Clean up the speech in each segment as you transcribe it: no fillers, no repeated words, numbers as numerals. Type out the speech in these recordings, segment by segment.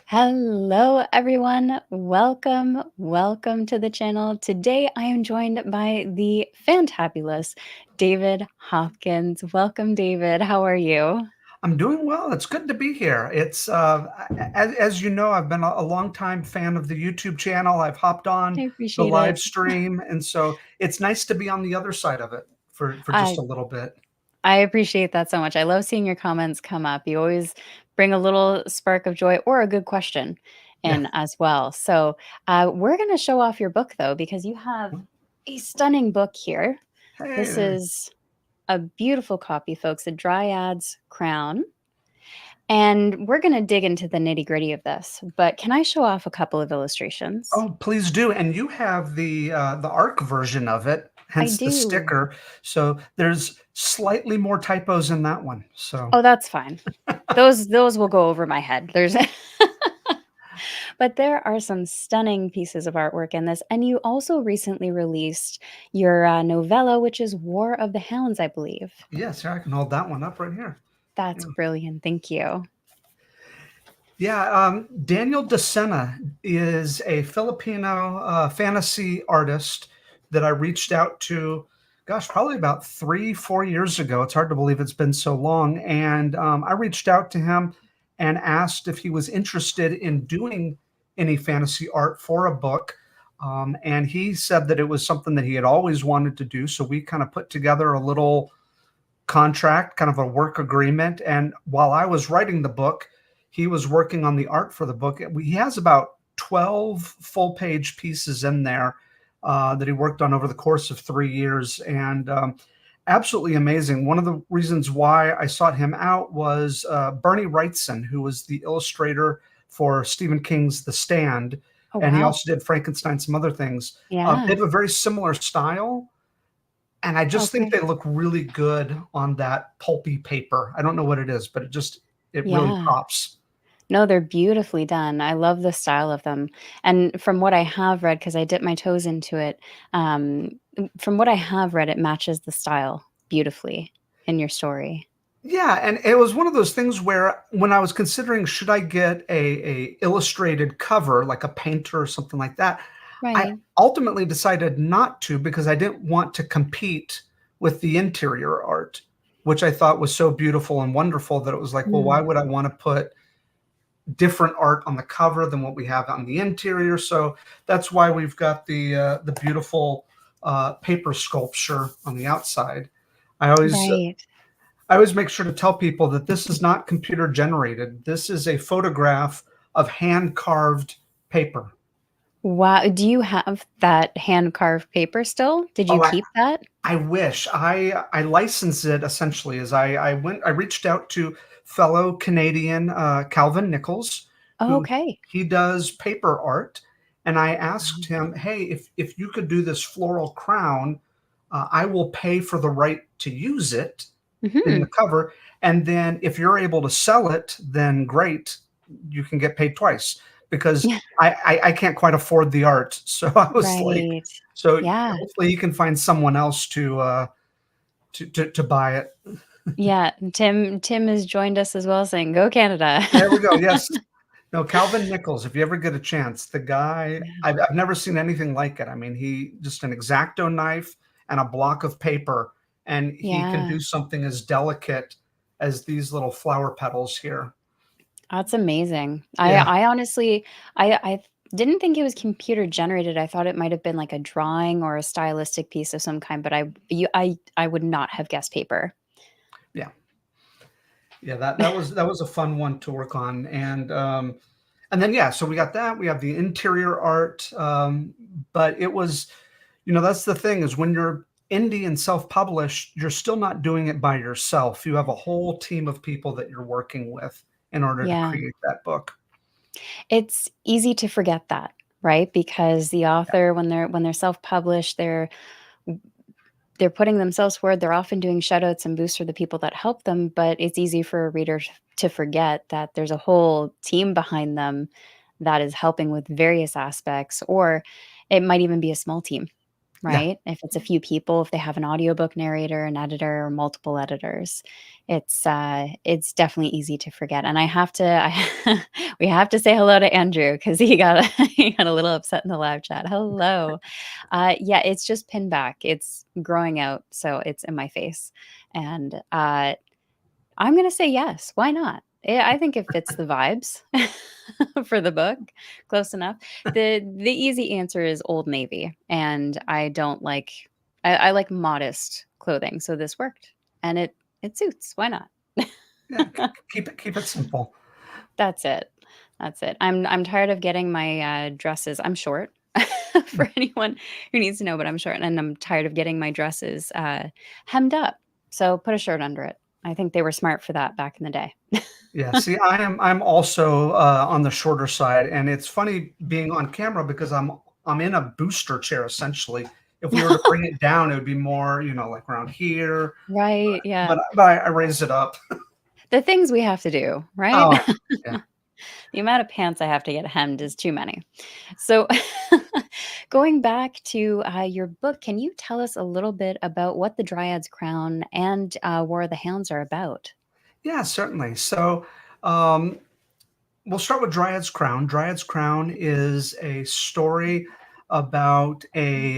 Hello, everyone. Welcome to the channel. Today, I am joined by the fantabulous David Hopkins. Welcome, David. How are you? I'm doing well. It's good to be here. As you know, I've been a longtime fan of the YouTube channel. I've hopped I on the appreciate live it. stream, and so it's nice to be on the other side of it for just I a little bit. I appreciate that so much. I love seeing your comments come up. You always bring a little spark of joy or a good question Yeah. in as well. So, we're going to show off your book though, because you have a stunning book here. This Hey. is a beautiful copy, folks, a Dryad's Crown. And we're going to dig into the nitty-gritty of this, but can I show off a couple of illustrations? Oh, please do. And you have the ARC version of it, I hence the do. sticker. So there's slightly more typos in that one. So Oh, that's fine. Those will go over my head. There's But there are some stunning pieces of artwork in this, and you also recently released your, novella, which is War of the Hounds, I believe. yes, here I can hold that one up right here. That's Yeah. brilliant, thank you. Yeah, Daniel DeSena is a Filipino fantasy artist that I reached out to, gosh, probably about 3, 4 years ago. It's hard to believe it's been so long. And I reached out to him and asked if he was interested in doing any fantasy art for a book. And he said that it was something that he had always wanted to do. So we kind of put together a little contract, kind of a work agreement. And while I was writing the book, he was working on the art for the book. He has about 12 full page pieces in there that he worked on over the course of 3 years. And absolutely amazing. One of the reasons why I sought him out was Bernie Wrightson, who was the illustrator for Stephen King's The Stand. Oh, And he wow. also did Frankenstein, some other things. They Yeah. have a very similar style, and I Oh, just think they great. look really good on that pulpy paper. I don't know what it is, but it really Yeah. pops. No, they're beautifully done. I love the style of them, and from what I have read, because I dipped my toes into it, from what I have read, it matches the style beautifully in your story. Yeah, and it was one of those things where when I was considering should I get a illustrated cover like a painter or something like that, I Right. ultimately decided not to because I didn't want to compete with the interior art, which I thought was so beautiful and wonderful that it was like, well, why Mm. would I want to put different art on the cover than what we have on the interior? So that's why we've got the beautiful paper sculpture on the outside. I always Right. I always make sure to tell people that this is not computer generated. This is a photograph of hand carved paper. Wow, do you have that hand-carved paper still? Did you Oh, keep that? I wish I licensed it essentially as I reached out to fellow Canadian Calvin Nichols, Oh, who okay. he does paper art, and I Wow. asked him, hey, if you could do this floral crown, I will pay for the right to use it in the Mhm. cover. And then if you're able to sell it, then great, you can get paid twice because Yeah, I can't quite afford the art. So I was like, right. so Yeah. hopefully you can find someone else to buy it. Yeah, Tim has joined us as well saying, "Go Canada." There we go. Yes. No, Calvin Nichols, if you ever get a chance, the guy, Yeah. I've never seen anything like it. I mean, he just an X-Acto knife and a block of paper, and he can Yeah. do something as delicate as these little flower petals here. That's amazing. I Yeah. I honestly I didn't think it was computer generated. I thought it might have been like a drawing or a stylistic piece of some kind, but I would not have guessed paper. Yeah. Yeah, that was a fun one to work on. And then yeah, so we got that. We have the interior art. But it was, that's the thing is when you're indie and self-published, you're still not doing it by yourself. You have a whole team of people that you're working with in order to Yeah. create that book. It's easy to forget that, right? Because the author, when they're self-published, they're putting themselves forward. They're often doing shoutouts and boosts for the people that help them, but it's easy for a reader to forget that there's a whole team behind them that is helping with various aspects, or it might even be a small team. Yeah. right? If it's a few people, if they have an audiobook narrator, an editor, or multiple editors, it's definitely easy to forget. And we have to say hello to Andrew because he got a little upset in the live chat. Hello. Yeah, it's just pinned back. It's growing out, so it's in my face. And I'm gonna say yes. Why not? I think it fits the vibes for the book, close enough. The easy answer is Old Navy, and I don't like I like modest clothing, so this worked, and it suits. Why not? Yeah. Keep it simple. That's it. That's it. I'm tired of getting my dresses. I'm short. For anyone who needs to know, but I'm short, and I'm tired of getting my dresses hemmed up. So put a shirt under it. I think they were smart for that back in the day. Yeah, see, I'm also, on the shorter side, and it's funny being on camera because I'm in a booster chair, essentially. If we were to bring it down, it would be more, like, around here, Right, yeah. but I raised it up. The things we have to do, right? Oh, yeah. The amount of pants I have to get hemmed is too many. So, going back to your book, can you tell us a little bit about what the Dryad's Crown and War of the Hounds are about? Yeah, certainly. So, um, we'll start with Dryad's Crown. Dryad's Crown is a story about a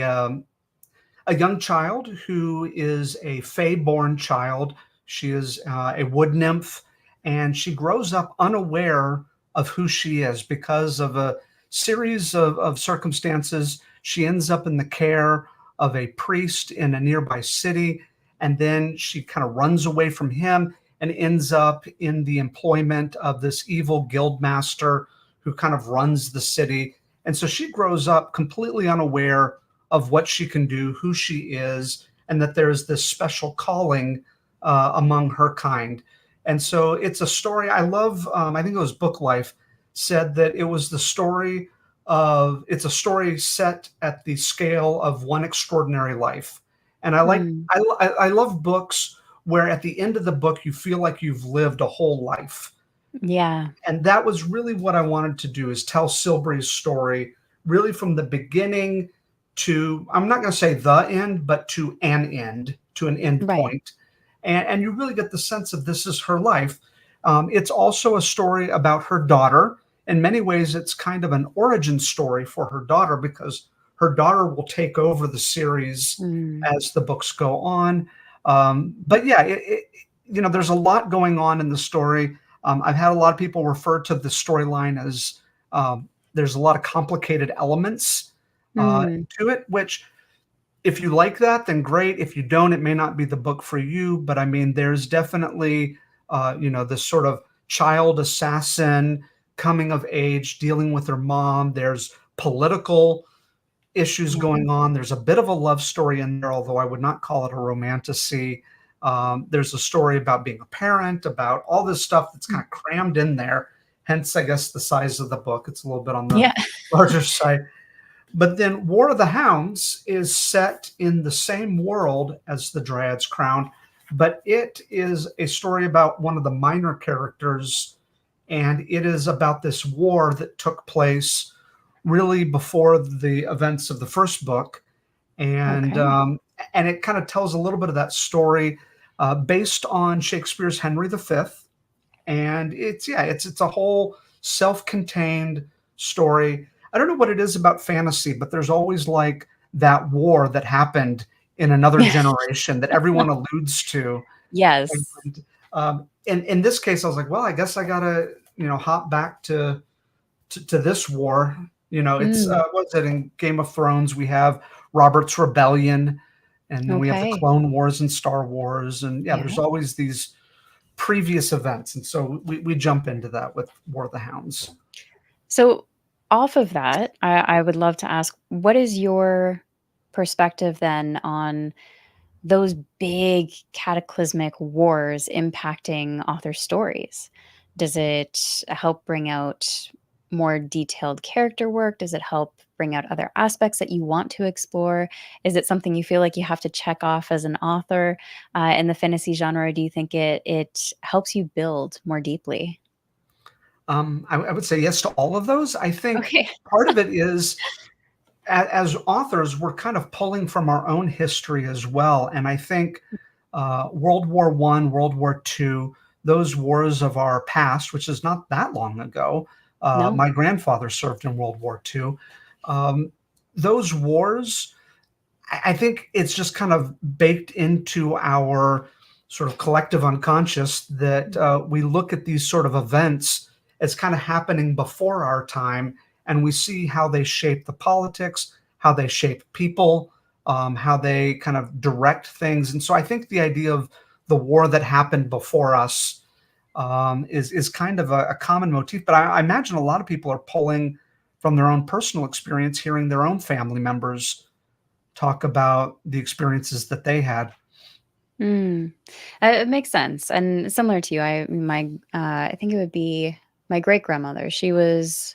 young child who is a fae-born child. She is a wood nymph, and she grows up unaware of who she is because of a series of circumstances. She ends up in the care of a priest in a nearby city, and then she kind of runs away from him and ends up in the employment of this evil guild master who kind of runs the city. And so she grows up completely unaware of what she can do, who she is, and that there's this special calling among her kind. And so it's a story I love. I think it was Book Life said that it was the story it's a story set at the scale of one extraordinary life. And Mm, I love books where at the end of the book you feel like you've lived a whole life. yeah, And that was really what I wanted to do, is tell Silbury's story really from the beginning to, I'm not going to say the end, but to an end, to an end right. point. And you really get the sense of this is her life. It's also a story about her daughter. In many ways, it's kind of an origin story for her daughter because her daughter will take over the series Mm, as the books go on. But yeah, there's a lot going on in the story. I've had a lot of people refer to the storyline as there's a lot of complicated elements mm, to it, which if you like that, then great. If you don't, it may not be the book for you. But I mean, there's definitely, this sort of child assassin coming of age, dealing with her mom. There's political issues yeah. going on. There's a bit of a love story in there, although I would not call it a romantasy. There's a story about being a parent, about all this stuff that's kind of crammed in there. Hence, I guess the size of the book. It's a little bit on the Yeah. larger side. But then War of the Hounds is set in the same world as the Dryad's Crown, but it is a story about one of the minor characters, and it is about this war that took place really before the events of the first book, and Okay. um, and it kind of tells a little bit of that story based on Shakespeare's Henry V, and it's a whole self-contained story. I don't know what it is about fantasy, but there's always like that war that happened in another generation that everyone alludes to. Yes. And in this case, I was like, well, I guess I gotta hop back to this war. It's Mm, what's it in Game of Thrones? We have Robert's Rebellion, and then we have the okay. Clone Wars and Star Wars, and yeah, Yeah. there's always these previous events, and so we jump into that with War of the Hounds. So, off of that, I would love to ask, what is your perspective then on those big cataclysmic wars impacting author stories? Does it help bring out more detailed character work? Does it help bring out other aspects that you want to explore? Is it something you feel like you have to check off as an author in the fantasy genre? Or do you think it helps you build more deeply? I would say yes to all of those. I think Okay. part of it is as authors, we're kind of pulling from our own history as well. And I think World War One, World War Two, those wars of our past, which is not that long ago. No. My grandfather served in World War Two. Um, those wars, I think it's just kind of baked into our sort of collective unconscious that we look at these sort of events as kind of happening before our time, and we see how they shape the politics, how they shape people, how they kind of direct things. And so I think the idea of the war that happened before us is kind of a common motif. But I imagine a lot of people are pulling from their own personal experience, hearing their own family members talk about the experiences that they had. Mm. It makes sense, and similar to you, I think it would be my great-grandmother. She was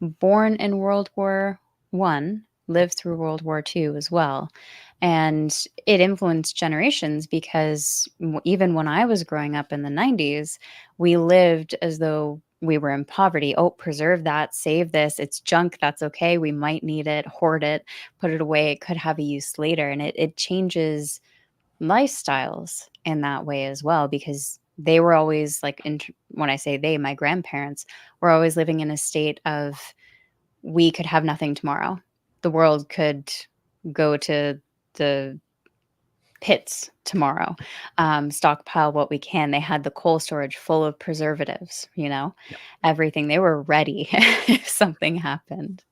born in World War One, lived through World War II as well, and it influenced generations because even when I was growing up in the 90s, we lived as though we were in poverty. Oh, preserve that, save this. It's junk. That's okay. We might need it. Hoard it. Put it away. It could have a use later, and it changes lifestyles in that way as well because they were always like when I say they, my grandparents were always living in a state of we could have nothing tomorrow. The world could go to the pits tomorrow. Stockpile what we can. They had the cold storage full of preservatives, Yeah. everything. They were ready if something happened.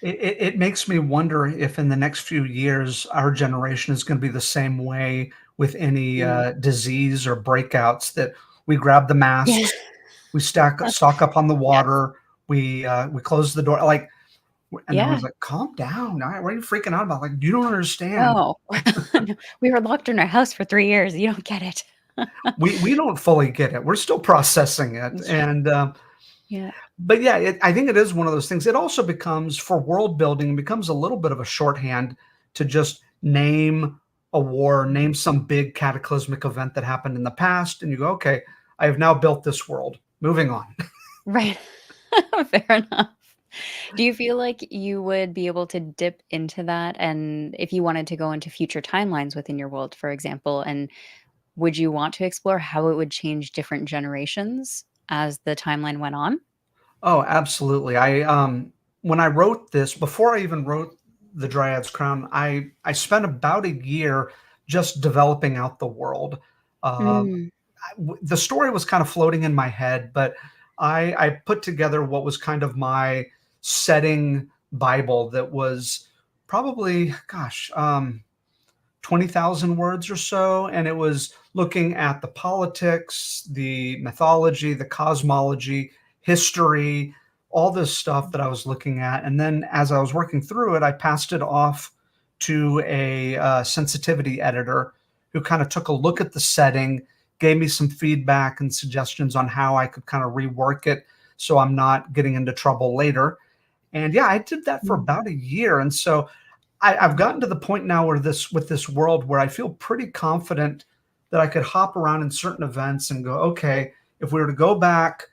It makes me wonder if in the next few years our generation is going to be the same way with any Mm. disease or breakouts that we grab the Yeah. masks, we stock up on the Yes. water, we close the door, like, and Yeah. everyone's like, "Calm down! What are you freaking out about? Like, you don't understand. No. No. We were locked in our house for 3 years. You don't get it. We don't fully get it. We're still processing it." Yeah. And Yeah. but yeah, I think it is one of those things. It also becomes, for world building, becomes a little bit of a shorthand to just name a war, name some big cataclysmic event that happened in the past, and you go, okay, I have now built this world. Moving on. Right. Fair enough. Do you feel like you would be able to dip into that and if you wanted to go into future timelines within your world, for example, and would you want to explore how it would change different generations as the timeline went on? Oh, absolutely. When I wrote this, before I even wrote The Dryad's Crown, I spent about a year just developing out the world. Um, Mm. the story was kind of floating in my head, but I put together what was kind of my setting Bible that was probably, gosh, 20,000 words or so. And it was looking at the politics, the mythology, the cosmology, history, all this stuff that I was looking at. And then as I was working through it, I passed it off to a sensitivity editor who kind of took a look at the setting, gave me some feedback and suggestions on how I could kind of rework it so I'm not getting into trouble later. And yeah, I did that for Mm. about a year. And so I've gotten to the point now where this world where I feel pretty confident that I could hop around in certain events and go, okay, if we were to go back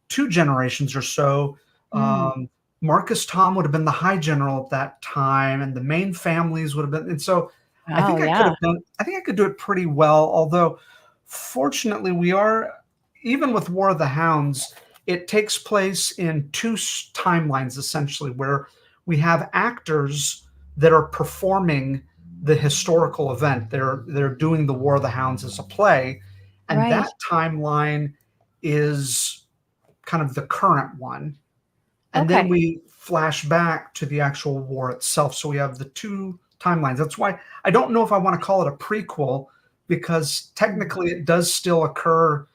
2 generations or so, Mm. Marcus Tom would have been the high general at that time, and the main families would have been. And so I Wow, think I could yeah. have done. I think I could do it pretty well. Although, fortunately, we are even with War of the Hounds. It takes place in two timelines essentially, where we have actors that are performing the historical event. They're doing the War of the Hounds as a play, and Right. that timeline is kind of the current one. And then Okay. we flash back to the actual war itself. So we have the two timelines. That's why I don't know if I want to call it a prequel because Mm. technically it does still occur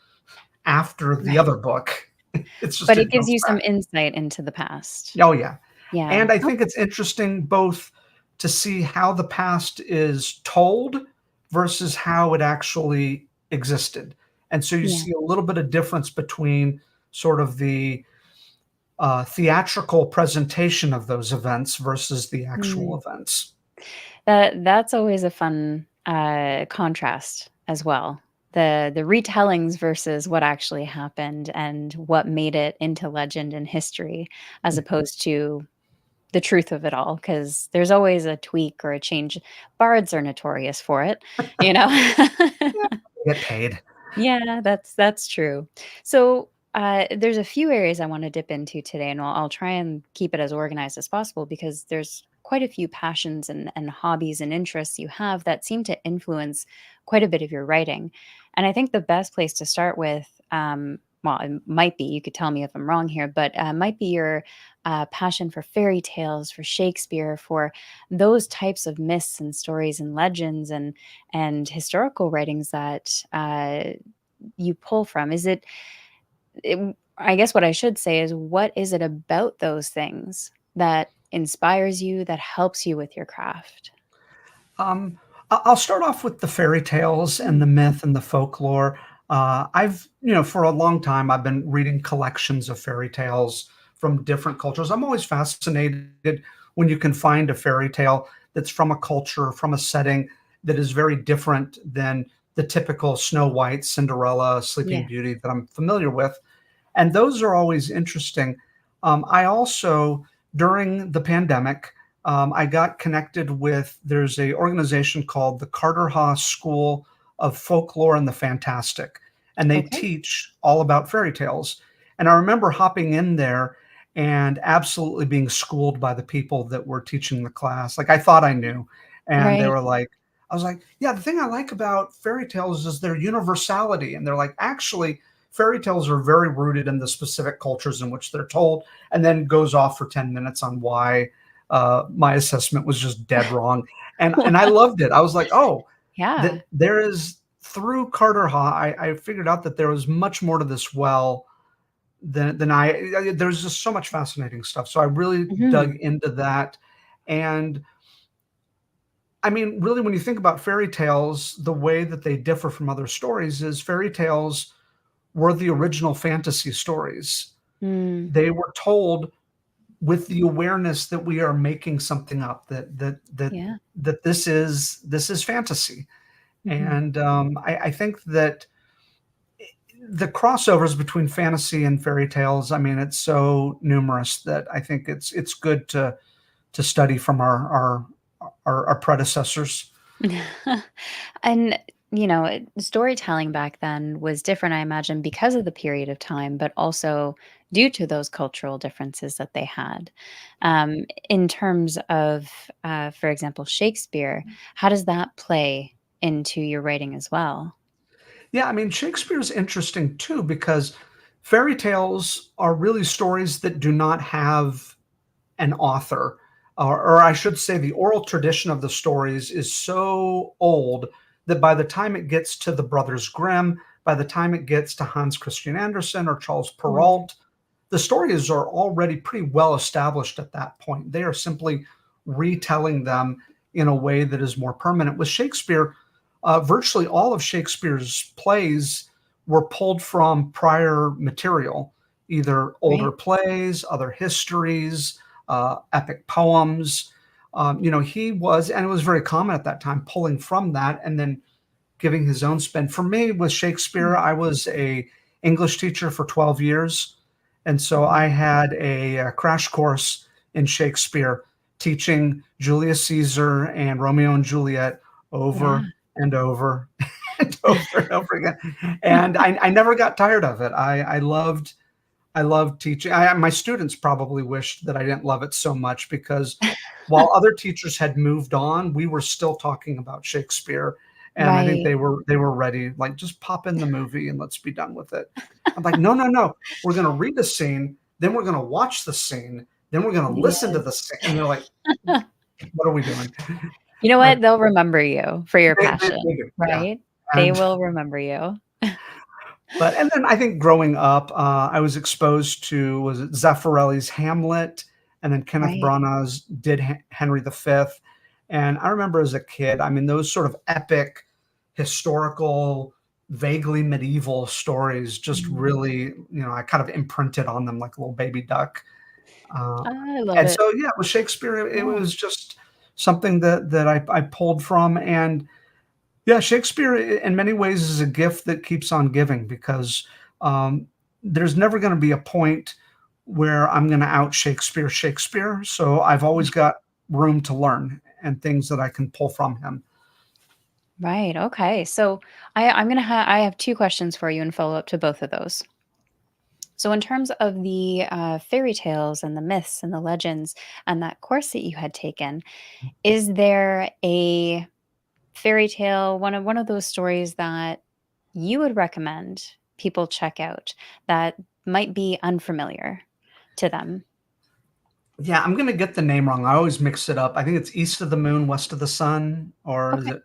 after the Right. other book. It's just But it it gives jumps you some back. insight into the past. Oh yeah. Yeah. And I think Okay. it's interesting both to see how the past is told versus how it actually existed. And so you Yeah. see a little bit of difference between sort of the theatrical presentation of those events versus the actual Mm. events. That's always a fun, contrast as well. The retellings versus what actually happened and what made it into legend and history as opposed to the truth of it all, because there's always a tweak or a change. Bards are notorious for it, you know? Yeah, get paid. Yeah, that's true. So, there's a few areas I wanna dip into today, and I'll try and keep it as organized as possible because there's quite a few passions and hobbies and interests you have that seem to influence quite a bit of your writing. And I think the best place to start with, well, it might be, you could tell me if I'm wrong here, but, might be your, passion for fairy tales, for Shakespeare, for those types of myths and stories and legends and historical writings that, you pull from? Is it I guess what I should say is what is it about those things that inspires you, that helps you with your craft? Um, I'll start off with the fairy tales and Mm, the myth and the folklore. For a long time, I've been reading collections of fairy tales from different cultures. I'm always fascinated when you can find a fairy tale that's from a culture, from a setting that is very different than the typical Snow White, Cinderella, Sleeping yeah, Beauty that I'm familiar with. And those are always interesting. I also, during the pandemic, I got connected with there's a organization called the Carter Haas School of Folklore and the Fantastic, and they okay. teach all about fairy tales. And I remember hopping in there and absolutely being schooled by the people that were teaching the class. Like I thought I knew, and they Right. were like, I was like, yeah, the thing I like about fairy tales is their universality. And they're like, actually, fairy tales are very rooted in the specific cultures in which they're told, and then goes off for 10 minutes on why my assessment was just dead wrong. And I loved it. I was like, oh, that Yeah. there is through Carter Ha, I figured out that there was much more to this well than there's just so much fascinating stuff. So I really dug Mhm. into that. And I mean, really, when you think about fairy tales, the way that they differ from other stories is fairy tales were the original fantasy stories. Mm, They were told with the awareness that we are making something up, yeah. that this is fantasy. Mhm. And I think that the crossovers between fantasy and fairy tales, I mean, it's so numerous that I think it's good to study from our predecessors. And, storytelling back then was different, I imagine, because of the period of time, but also due to those cultural differences that they had. In terms of, for example, Shakespeare, how does that play into your writing as well? Yeah, I mean, Shakespeare's interesting too because fairy tales are really stories that do not have an author, or I should say, the oral tradition of the stories is so old that by the time it gets to the Brothers Grimm, by the time it gets to Hans Christian Andersen or Charles Mm, Perrault, the stories are already pretty well established at that point. They are simply retelling them in a way that is more permanent. With Shakespeare, virtually all of Shakespeare's plays were pulled from prior material, either older right. plays, other histories, epic poems. He was, and it was very common at that time, pulling from that and then giving his own spin. For me, with Shakespeare, Mm, I was a English teacher for 12 years, and so mhm. I had a crash course in Shakespeare, teaching Julius Caesar and Romeo and Juliet Yeah. over and over and over and over again. And I never got tired of it. I loved teaching. My students probably wished that I didn't love it so much because while other teachers had moved on, we were still talking about Shakespeare, and I think Right. they were ready, like, "Just pop in the movie and let's be done with it." I'm like, "No, no, no. We're gonna read the scene, then we're gonna watch the scene, then we're gonna listen to the Yes. scene." And they're like, "What are we doing?" You know But what? They'll remember you for your they passion, do, yeah. right? They And will remember you. and then I think growing up, I was exposed to was it Zeffirelli's Hamlet, and then Kenneth Right. Branagh's did Henry V. And I remember as a kid, I mean, those sort of epic, historical, vaguely medieval stories just Mm. really, I kind of imprinted on them like a little baby duck. Uh, I love and it. so, yeah, with Shakespeare, it Yeah. was just something that I pulled from, and yeah, Shakespeare in many ways is a gift that keeps on giving because um, there's never going to be a point where I'm going to out Shakespeare. So I've always got room to learn and things that I can pull from him. Right. Okay. So I have two questions for you and follow up to both of those. So in terms of the fairy tales and the myths and the legends and that course that you had taken, is there a fairy tale, one of those stories that you would recommend people check out that might be unfamiliar to them? Yeah, I'm going to get the name wrong. I always mix it up. I think it's East of the Moon, West of the Sun, or is Okay. it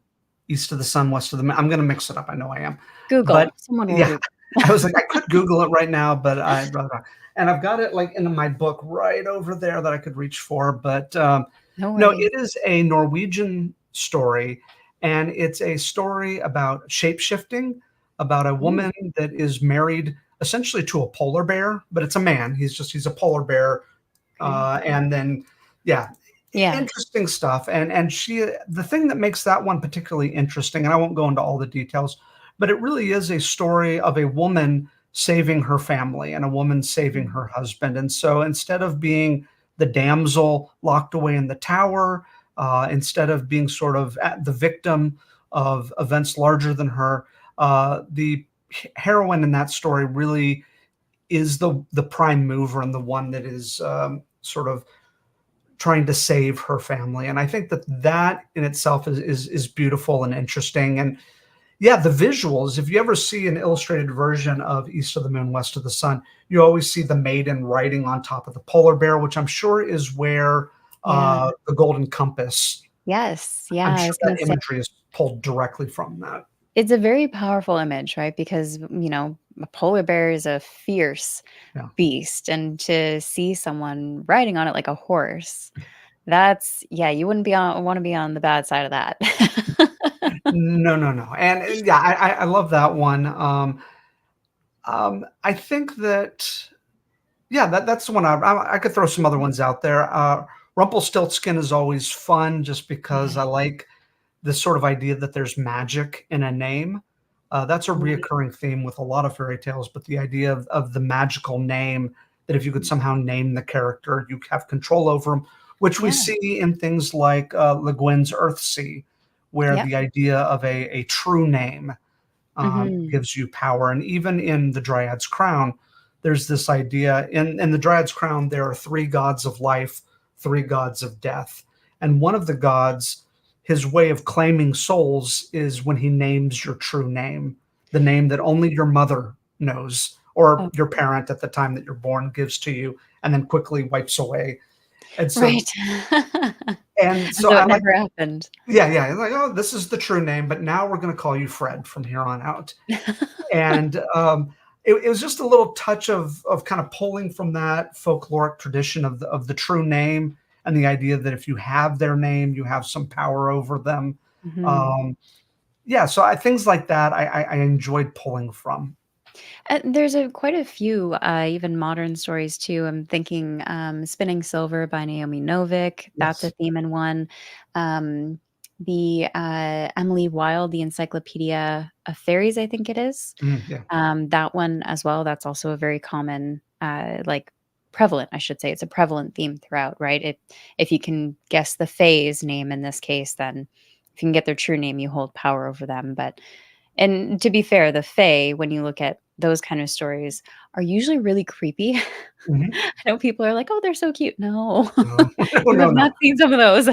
East of the Sun, West of the Moon? I'm going to mix it up. I know I am. But Google. Someone will yeah, Google. I was like, I could Google it right now, but I'd rather not. And I've got it like in my book right over there that I could reach for. But No no, worries. it is a Norwegian story, and it's a story about shape shifting, about a Ooh, woman that is married essentially to a polar bear, but it's a man. He's a polar bear, okay. and then yeah, Yeah. interesting stuff. And the thing that makes that one particularly interesting, and I won't go into all the details, but it really is a story of a woman saving her family and a woman saving Mm. her husband. And so instead of being the damsel locked away in the tower, instead of being sort of the victim of events larger than her, the heroine in that story really is the prime mover and the one that is sort of trying to save her family. And I think that in itself is beautiful and interesting. And yeah, the visuals, if you ever see an illustrated version of East of the Moon, West of the Sun, you always see the maiden riding on top of the polar bear, which I'm sure is where Yeah. the golden compass, Yes. Yeah. I'm I sure was that gonna say imagery is pulled directly from that. it's a very powerful image, right? Because, a polar bear is a fierce Yeah. beast, and to see someone riding on it like a horse, that's yeah, you wouldn't be on wanna be on the bad side of that. No, no, no. And yeah, I love that one. I think that yeah, that's the one I could throw some other ones out there. Rumpelstiltskin is always fun just because Yeah. I like this sort of idea that there's magic in a name. That's a Right. reoccurring theme with a lot of fairy tales, but the idea of the magical name, that if you could somehow name the character, you have control over them, which we Yeah. see in things like Le Guin's Earthsea, where Yep. the idea of a true name Mhm. gives you power. And even in the Dryad's Crown, there's this idea in the Dryad's Crown, there are three gods of life, three gods of death. And one of the gods, his way of claiming souls is when he names your true name, the name that only your mother knows or Oh, your parent at the time that you're born gives to you and then quickly wipes away. And so, right. and As so though I it like, never happened. yeah, yeah. Like, oh, this is the true name, but now we're going to call you Fred from here on out. And it was just a little touch of kind of pulling from that folkloric tradition of the true name and the idea that if you have their name, you have some power over them. Mhm. Um, yeah, so things like that I enjoyed pulling from. There's quite a few, even modern stories too. I'm thinking, "Spinning Silver" by Naomi Novik, that's a Yes. theme in one. The, Emily Wilde, The Encyclopedia of Fairies, I think it is. Yeah. That one as well, that's also a very common, like, prevalent, I should say. It's a prevalent theme throughout, right? If you can guess the fae's name in this case, then if you can get their true name, you hold power over them, but and to be fair, the fae, when you look at those kind of stories, are usually really creepy. Mhm. I know people are like, "Oh, they're so cute." No. No, no, You no, have no. not seen some of those.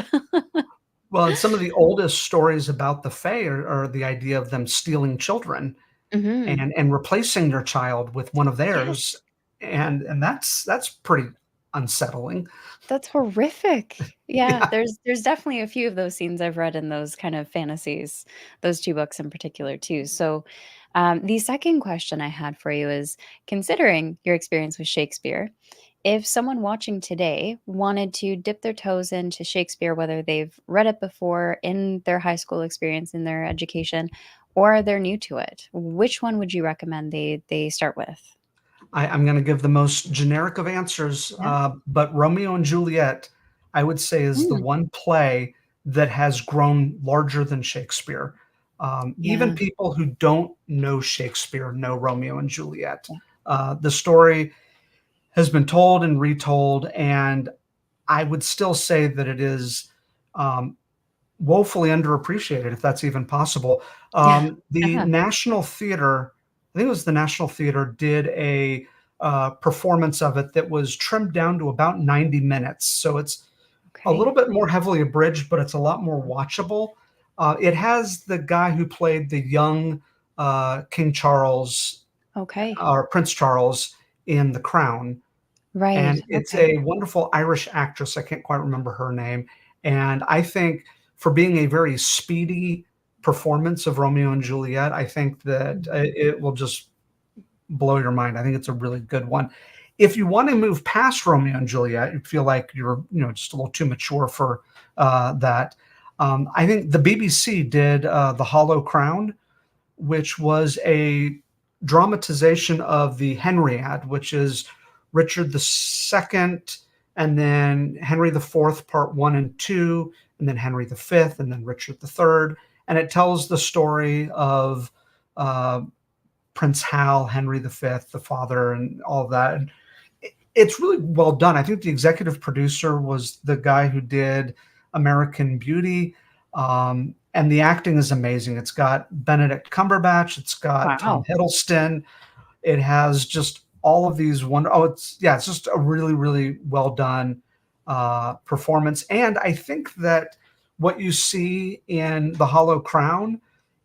Well, and some of the oldest stories about the Fae are the idea of them stealing children Mhm. and replacing their child with one of theirs, Yes. and that's pretty unsettling. That's horrific. Yeah, Yeah. there's definitely a few of those scenes I've read in those kind of fantasies, those 2 books in particular too. So, the second question I had for you is, considering your experience with Shakespeare, if someone watching today wanted to dip their toes into Shakespeare, whether they've read it before in their high school experience, in their education, or they're new to it, which one would you recommend they start with? I'm going to give the most generic of answers, Yeah. but Romeo and Juliet, I would say, is the Mm, one play that has grown larger than Shakespeare. Even yeah. people who don't know Shakespeare know Romeo and Juliet. Yeah. The story, has been told and retold, and I would still say that it is um, woefully underappreciated, if that's even possible. Yeah. The Uh-huh. National Theater, I think it was the National Theater, did a performance of it that was trimmed down to about 90 minutes. So it's a Okay. little bit more heavily abridged, but it's a lot more watchable. It has the guy who played the young King Charles Okay. or Prince Charles in The Crown, Right. and it's Okay. a wwonderful Irish actress. I can't quite remember her name. And I think for being a very speedy performance of Romeo and Juliet, I think that Mhm. it will just blow your mind. I think it's a really good one. If you want to move past Romeo and Juliet, you feel like you're, just a little too mature for that. I think the BBC did The Hollow Crown, which was a dramatization of the Henriad, which is Richard the Second, and then Henry the Fourth, Part One and Two, and then Henry the Fifth, and then Richard the Third, and it tells the story of uh, Prince Hal, Henry the Fifth, the father, and all of that. And it's really well done. I think the executive producer was the guy who did American Beauty. And the acting is amazing. It's got Benedict Cumberbatch, it's got Tom Wow. Hiddleston, it has just all of these it's just a really, really well done performance. And I think that what you see in The Hollow Crown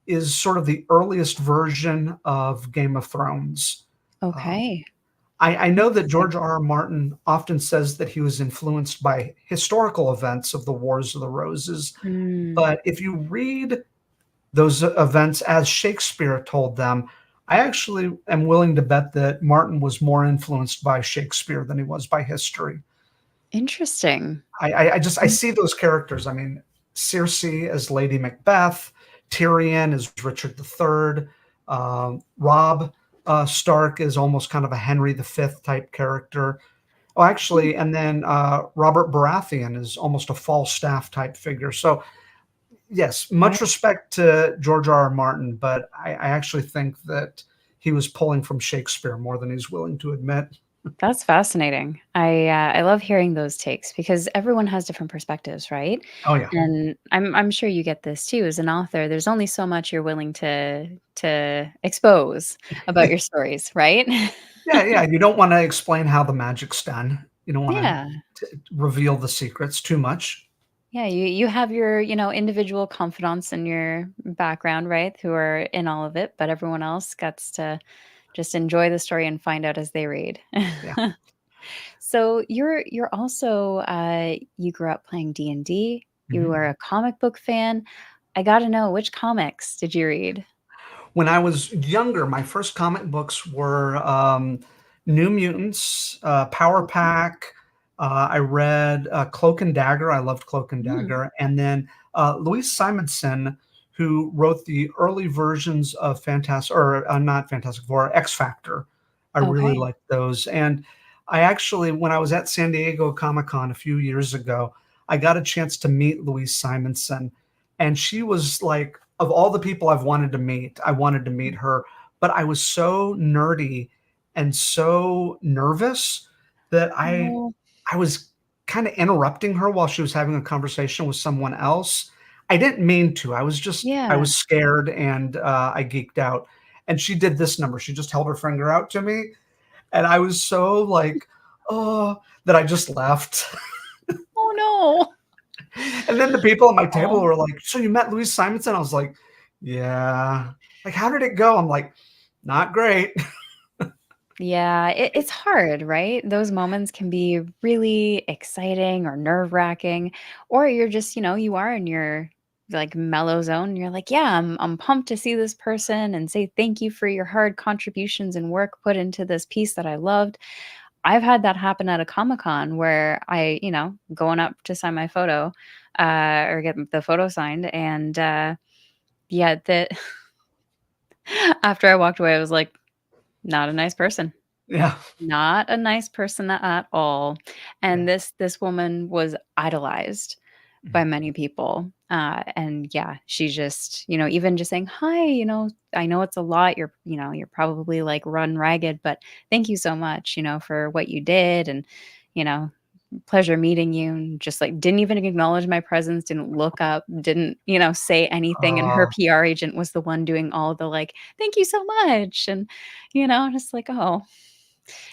is sort of the earliest version of Game of Thrones. Um, Okay. I know that Interesting. George R.R. Martin often says that he was influenced by historical events of the Wars of the Roses. Mm. But if you read those events as Shakespeare told them, I actually am willing to bet that Martin was more influenced by Shakespeare than he was by history. Interesting. I see those characters. I mean, Circe as Lady Macbeth, Tyrion as Richard III, Robb Stark is almost kind of a Henry V type character. Oh, Mm. actually, and then Robert Baratheon is almost a Falstaff type figure. So, yes, much Right. respect to George R. R. Martin, but I actually think that he was pulling from Shakespeare more than he's willing to admit. That's fascinating. I love hearing those takes because everyone has different perspectives, right? Oh yeah, And I'm sure you get this too as an author. There's only so much you're willing to expose about your stories, right? yeah, yeah. You don't want to explain how the magic's done. You don't want Yeah. to reveal the secrets too much. Yeah, you have your, individual confidants in your background, right, who are in all of it, but everyone else gets to just enjoy the story and find out as they read. Yeah. So you're also you grew up playing D&D. You Mhm. were a comic book fan. I got to know, which comics did you read? When I was younger, my first comic books were New Mutants, Power Okay. Pack. I read Cloak and Dagger. I loved Cloak and Mm, Dagger. And then Louise Simonson, who wrote the early versions of Fantastic, or not Fantastic Four, X Factor. I really okay. liked those. And I actually, when I was at San Diego Comic Con a few years ago, I got a chance to meet Louise Simonson. And she was like, of all the people I've wanted to meet, I wanted to meet Mm. her, but I was so nerdy and so nervous that Oh, I was kind of interrupting her while she was having a conversation with someone else. I didn't mean to. I yeah. was scared and I geeked out. And she did this number. She just held her finger out to me, and I was so like, oh, that I just left. Oh no. And then the people at my table Oh. were like, "So you met Louise Simonson?" I was like, "Yeah." Like, "How did it go?" I'm like, "Not great." Yeah, it's hard, right? Those moments can be really exciting or nerve-wracking, or you're just, you are in your like mellow zone. And you're like, yeah, I'm pumped to see this person and say thank you for your hard contributions and work put into this piece that I loved. I've had that happen at a Comic-Con where going up to sign my photo, or get the photo signed, and yeah, that after I walked away, I was like, not a nice person. Yeah. Not a nice person at all, and Yeah. this woman was idolized by Mhm. many people. And yeah, she just, even just saying, hi, I know it's a lot. You're probably like run ragged, but thank you so much, for what you did. And, you know, pleasure meeting you. And just like didn't even acknowledge my presence, didn't look up, didn't, say anything. And her Uh, PR agent was the one doing all the like, thank you so much. And, just like, oh,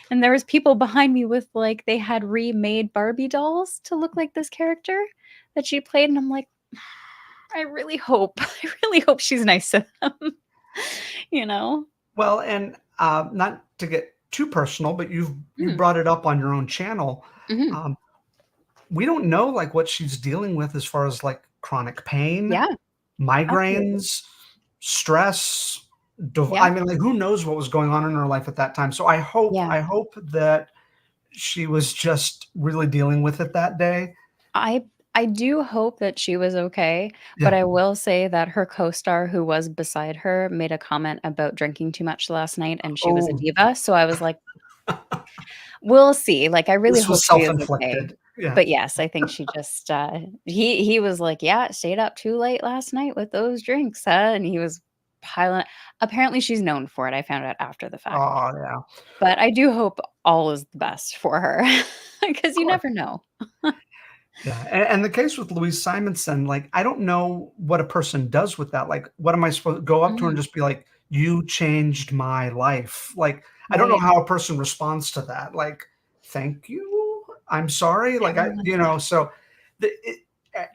and there was people behind me with, like they had remade Barbie dolls to look like this character that she played, and I'm like, "I really hope I really hope she's nice to them." You know? well, and not to get too personal, but you Mm, brought it up on your own channel. mhm. Um, we don't know like what she's dealing with as far as like chronic pain, Yeah, absolutely. migraines, stress. Yeah, I mean, like who knows what was going on in her life at that time. So yeah. I hope that she was just really dealing with it that day. I I do hope that she was okay, but Yeah. I will say that her co-star who was beside her made a comment about drinking too much last night, and she was a Oh, diva, so I was like, we'll see, like, I really this hope was she is okay. self-inflicted. Yeah. But yes, I think she just, he was like, "Yeah, stayed up too late last night with those drinks, huh?" And he was piling apparently she's known for it, I found out after the fact. Oh, yeah. Of But I do hope all is the best for her because you course. never know. Yeah, and the case with Louise Simonson, like, I don't know what a person does with that, like, what am I supposed to go up to her and Mhm, just be like, "You changed my life?" Like, I don't know right. how a person responds to that, like, "Thank you? I'm sorry?" Like, Everyone's so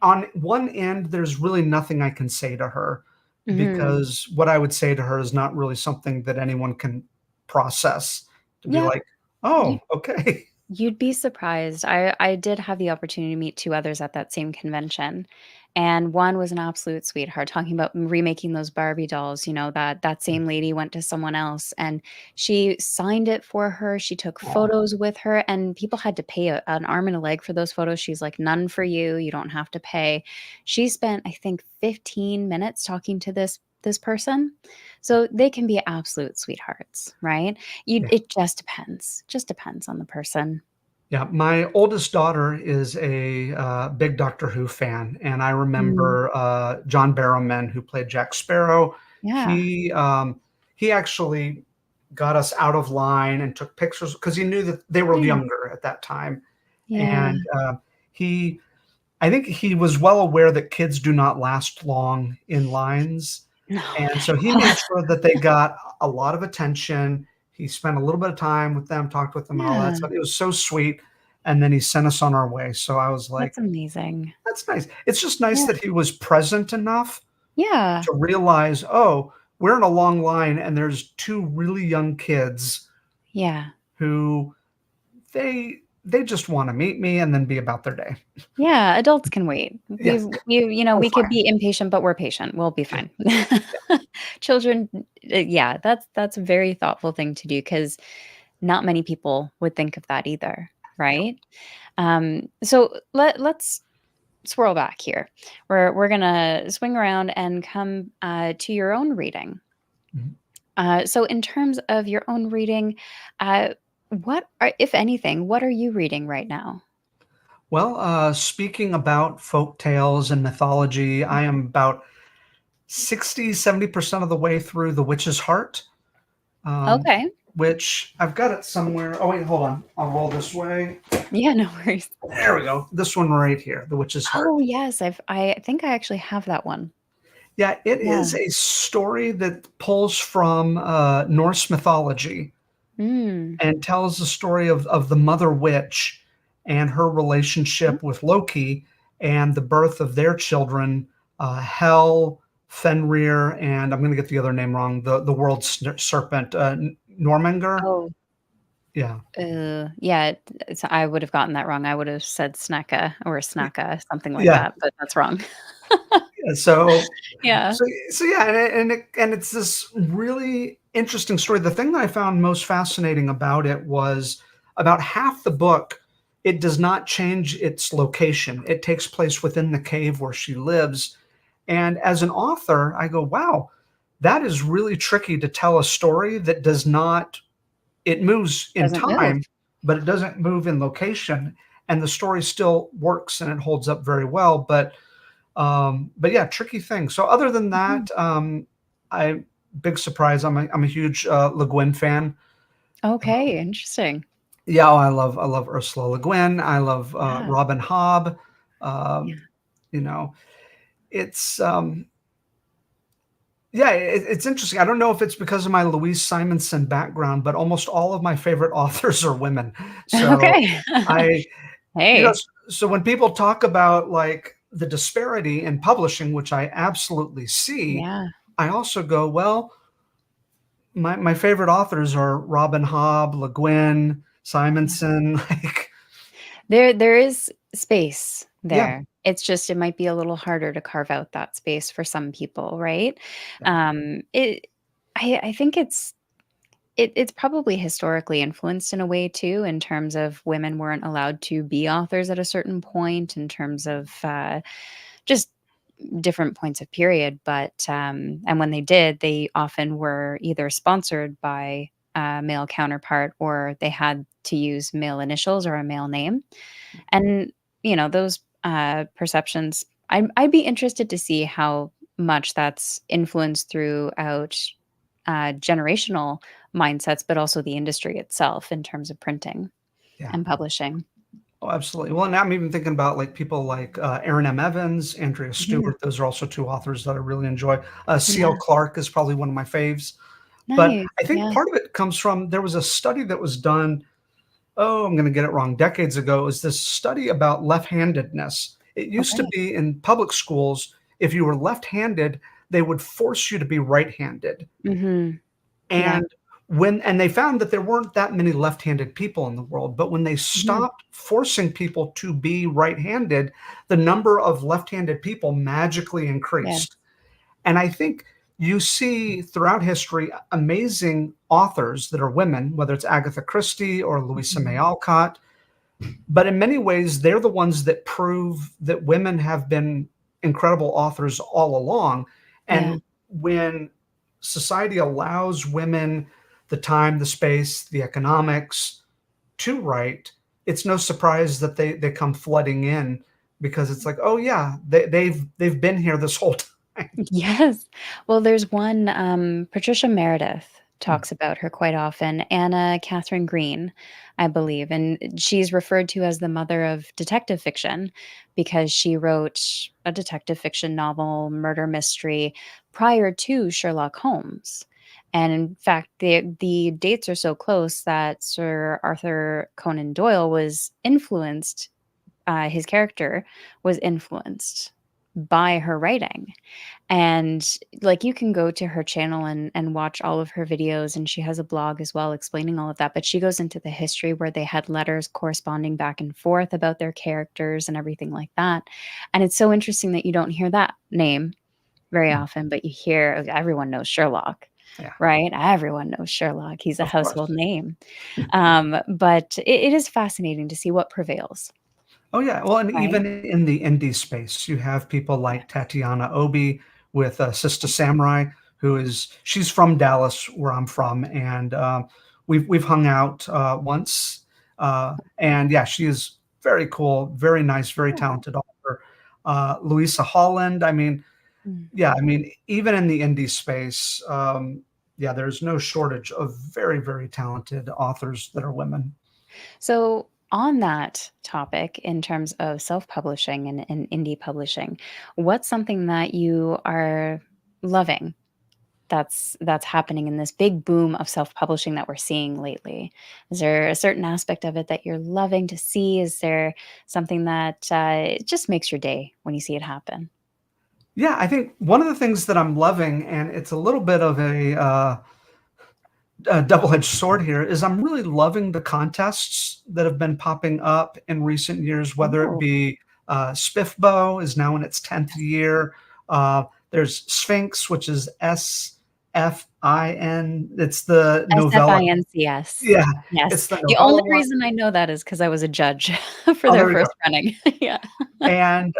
on one end, there's really nothing I can say to her Mhm. because what I would say to her is not really something that anyone can process to be Yep. like, "Oh, okay." You'd be surprised. I did have the opportunity to meet 2 others at that same convention, and one was an absolute sweetheart talking about remaking those Barbie dolls, that same lady went to someone else, and she signed it for her, she took Oh, photos with her, and people had to pay an arm and a leg for those photos. She's like, "None for you, you don't have to pay." She spent, I think, 15 minutes talking to this person. So they can be absolute sweethearts, right? You yeah. It just depends on the person. Yeah, my oldest daughter is a big Doctor Who fan, and I Mm, remember John Barrowman, who played Jack Sparrow. yeah, He he actually got us out of line and took pictures because he knew that they were yeah, younger at that time, yeah. and he I think he was well aware that kids do not last long in lines, No, and not so he at all. made sure that they got a lot of attention. He spent a little bit of time with them, talked with them and all that Yeah, stuff. It was so sweet, and then he sent us on our way. So I was that's like, amazing. "That's nice." It's just nice Yeah, that he was present enough yeah, to realize, "Oh, we're in a long line, and there's 2 really young kids yeah, who they just wanna meet me and then be about their day." yeah, adults can wait. Yes. Oh, We could fine. be impatient, but we're patient. We'll be Yeah. fine. Yeah. Children, yeah, that's a very thoughtful thing to do because not many people would think of that either, Yeah. right? So let's swirl back here. We're gonna swing around and come, to your own reading. Mhm. So in terms of your own reading, what are if anything, what are you reading right now? Well, speaking about folk tales and mythology, I am about 60, 70% of the way through The Witch's Heart, um, Okay. which I've got it somewhere. Oh, wait, hold on. I'll roll this way. Yeah, no worries. There we go. This one right here, The Witch's Heart. Oh, yes, I think I actually have that one. Yeah, it Yeah. is a story that pulls from Norse mythology Mm. and tells the story of the mother witch and her relationship with Loki and the birth of their children, Hel, Fenrir, and I'm going to get the other name wrong. The world serpent, Normanger. Oh, Yeah, yeah, it's I would have gotten that wrong. I would have said Snecka or Snacka, something like yeah. that, but that's wrong. Yeah, so Yeah. so yeah, and it's this really interesting story. The thing that I found most fascinating about it was about half the book, it does not change its location. It takes place within the cave where she lives. And as an author, I go, wow, that is really tricky to tell a story that does not, it moves in Doesn't move. time, but it doesn't move in location. and the story still works and it holds up very well. But yeah, tricky thing. So other than Mhm. that, I big surprise. I'm a huge Le Guin fan. Okay, interesting. Yeah, oh, I love Ursula Le Guin. I love Yeah, Robin Hobb. yeah. Um, you know, it's yeah, it's interesting. I don't know if it's because of my Louise Simonson background, but almost all of my favorite authors are women. So Okay. I, Hey, so when people talk about like the disparity in publishing, which I absolutely see, yeah. I also go, well, my favorite authors are Robin Hobb, Le Guin, Simonson. Like, There is space yeah, there. It's just it might be a little harder to carve out that space for some people, right? yeah, It I think it's probably historically influenced in a way too, in terms of women weren't allowed to be authors at a certain point, in terms of just different points of period. But and when they did, they often were either sponsored by a male counterpart or they had to use male initials or a male name. And, those, perceptions I'd be interested to see how much that's influenced throughout, generational mindsets, but also the industry itself in terms of printing yeah. and publishing. Oh, absolutely. Well, now I'm even thinking about like people like Aaron M. Evans, Andrea Mhm. Stewart. Those are also two authors that I really enjoy. C.L. Yeah. Clarke is probably one of my faves. But Nice. I think Yeah. part of it comes from there was a study that was done, oh, I'm going to get it wrong, decades ago. Is this study about left-handedness? It used to Okay. be in public schools, if you were left-handed, they would force you to be right-handed. Mhm. Yeah. And they found that there weren't that many left-handed people in the world, but when they Mhm. stopped forcing people to be right-handed, the number of left-handed people magically Yes. increased. And I think you see throughout history amazing authors that are women, whether it's Agatha Christie or Louisa May Mhm. Alcott, but in many ways, they're the ones that prove that women have been incredible authors all along. Yeah. And when society allows women the time, the space, the economics to write, it's no surprise that they come flooding in because it's like, oh yeah, they've been here this whole time. Yes. Well, there's one, Patricia Meredith Hmm. talks about her quite often, Anna Catherine Green, I believe, and she's referred to as the mother of detective fiction because she wrote a detective fiction novel, murder mystery, prior to Sherlock Holmes. And in fact, the dates are so close that Sir Arthur Conan Doyle was influenced, his character was influenced by her writing. And, like, you can go to her channel and watch all of her videos, and she has a blog as well explaining all of that, but she goes into the history where they had letters corresponding back and forth about their characters and everything like that, and it's so interesting that you don't hear that name very Hmm. often, but you hear everyone knows Sherlock, Yeah, right? Everyone knows Sherlock, he's a of household course. name, but it is fascinating to see what prevails, Oh yeah, well, and right? even in the indie space, you have people Yeah. like Tatiana Obi with Sista Samurai, she's from Dallas, where I'm from, and we've hung out once, and yeah, she is very cool, very nice, very Oh, talented author. Louisa Holland, I mean, mm. yeah, I mean, even in the indie space, yeah, there's no shortage of very, very talented authors that are women. So, on that topic, in terms of self publishing and indie publishing, what's something that you are loving that's happening in this big boom of self publishing that we're seeing lately? Is there a certain aspect of it that you're loving to see? Is there something that it just makes your day when you see it happen? Yeah, I think one of the things that I'm loving, and it's a little bit of a double-edged sword here, is I'm really loving the contests that have been popping up in recent years, whether it Oh, be Spiffbo is now in its 10th year. There's Sphinx, which is SFIN. It's the novella. SFINCS. Yeah, Yes. it's the The only novella one. reason I know that is because I was a judge for Oh, their there we go. first running. Yeah. And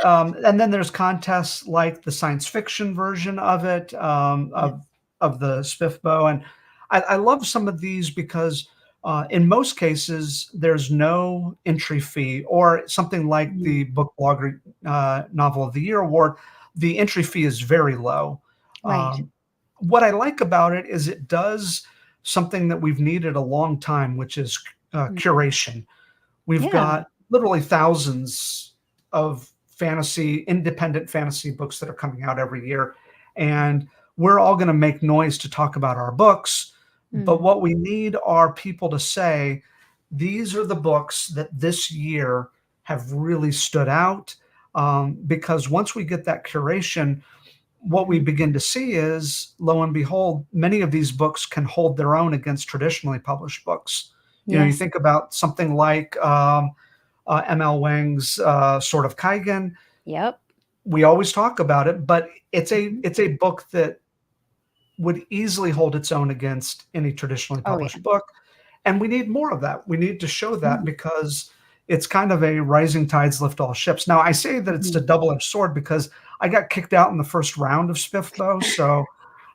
then there's contests like the science fiction version of it, Yes. of the Spiffbo, and I love some of these because In most cases, there's no entry fee, or something like Mhm. the Book Blogger Novel of the Year award. The entry fee is very low. Right. Um, what I like about it is it does something that we've needed a long time, which is Mm. curation. We've Yeah. got literally thousands of independent fantasy books that are coming out every year. And we're all going to make noise to talk about our books. But Mm. what we need are people to say, these are the books that this year have really stood out. Because once we get that curation, what we Mhm. begin to see is, lo and behold, many of these books can hold their own against traditionally published books. You Yes. think about something like M.L. Wang's Sword of Kaigen. Yep. We always talk about it, but Mhm. it's a book that would easily hold its own against any traditionally Oh, yeah. published book, and we need more of that. We need to show that Mhm. because it's kind of a rising tides lift all ships. Now, I say that it's Mhm. a double-edged sword because I got kicked out in the first round of Smithbo, so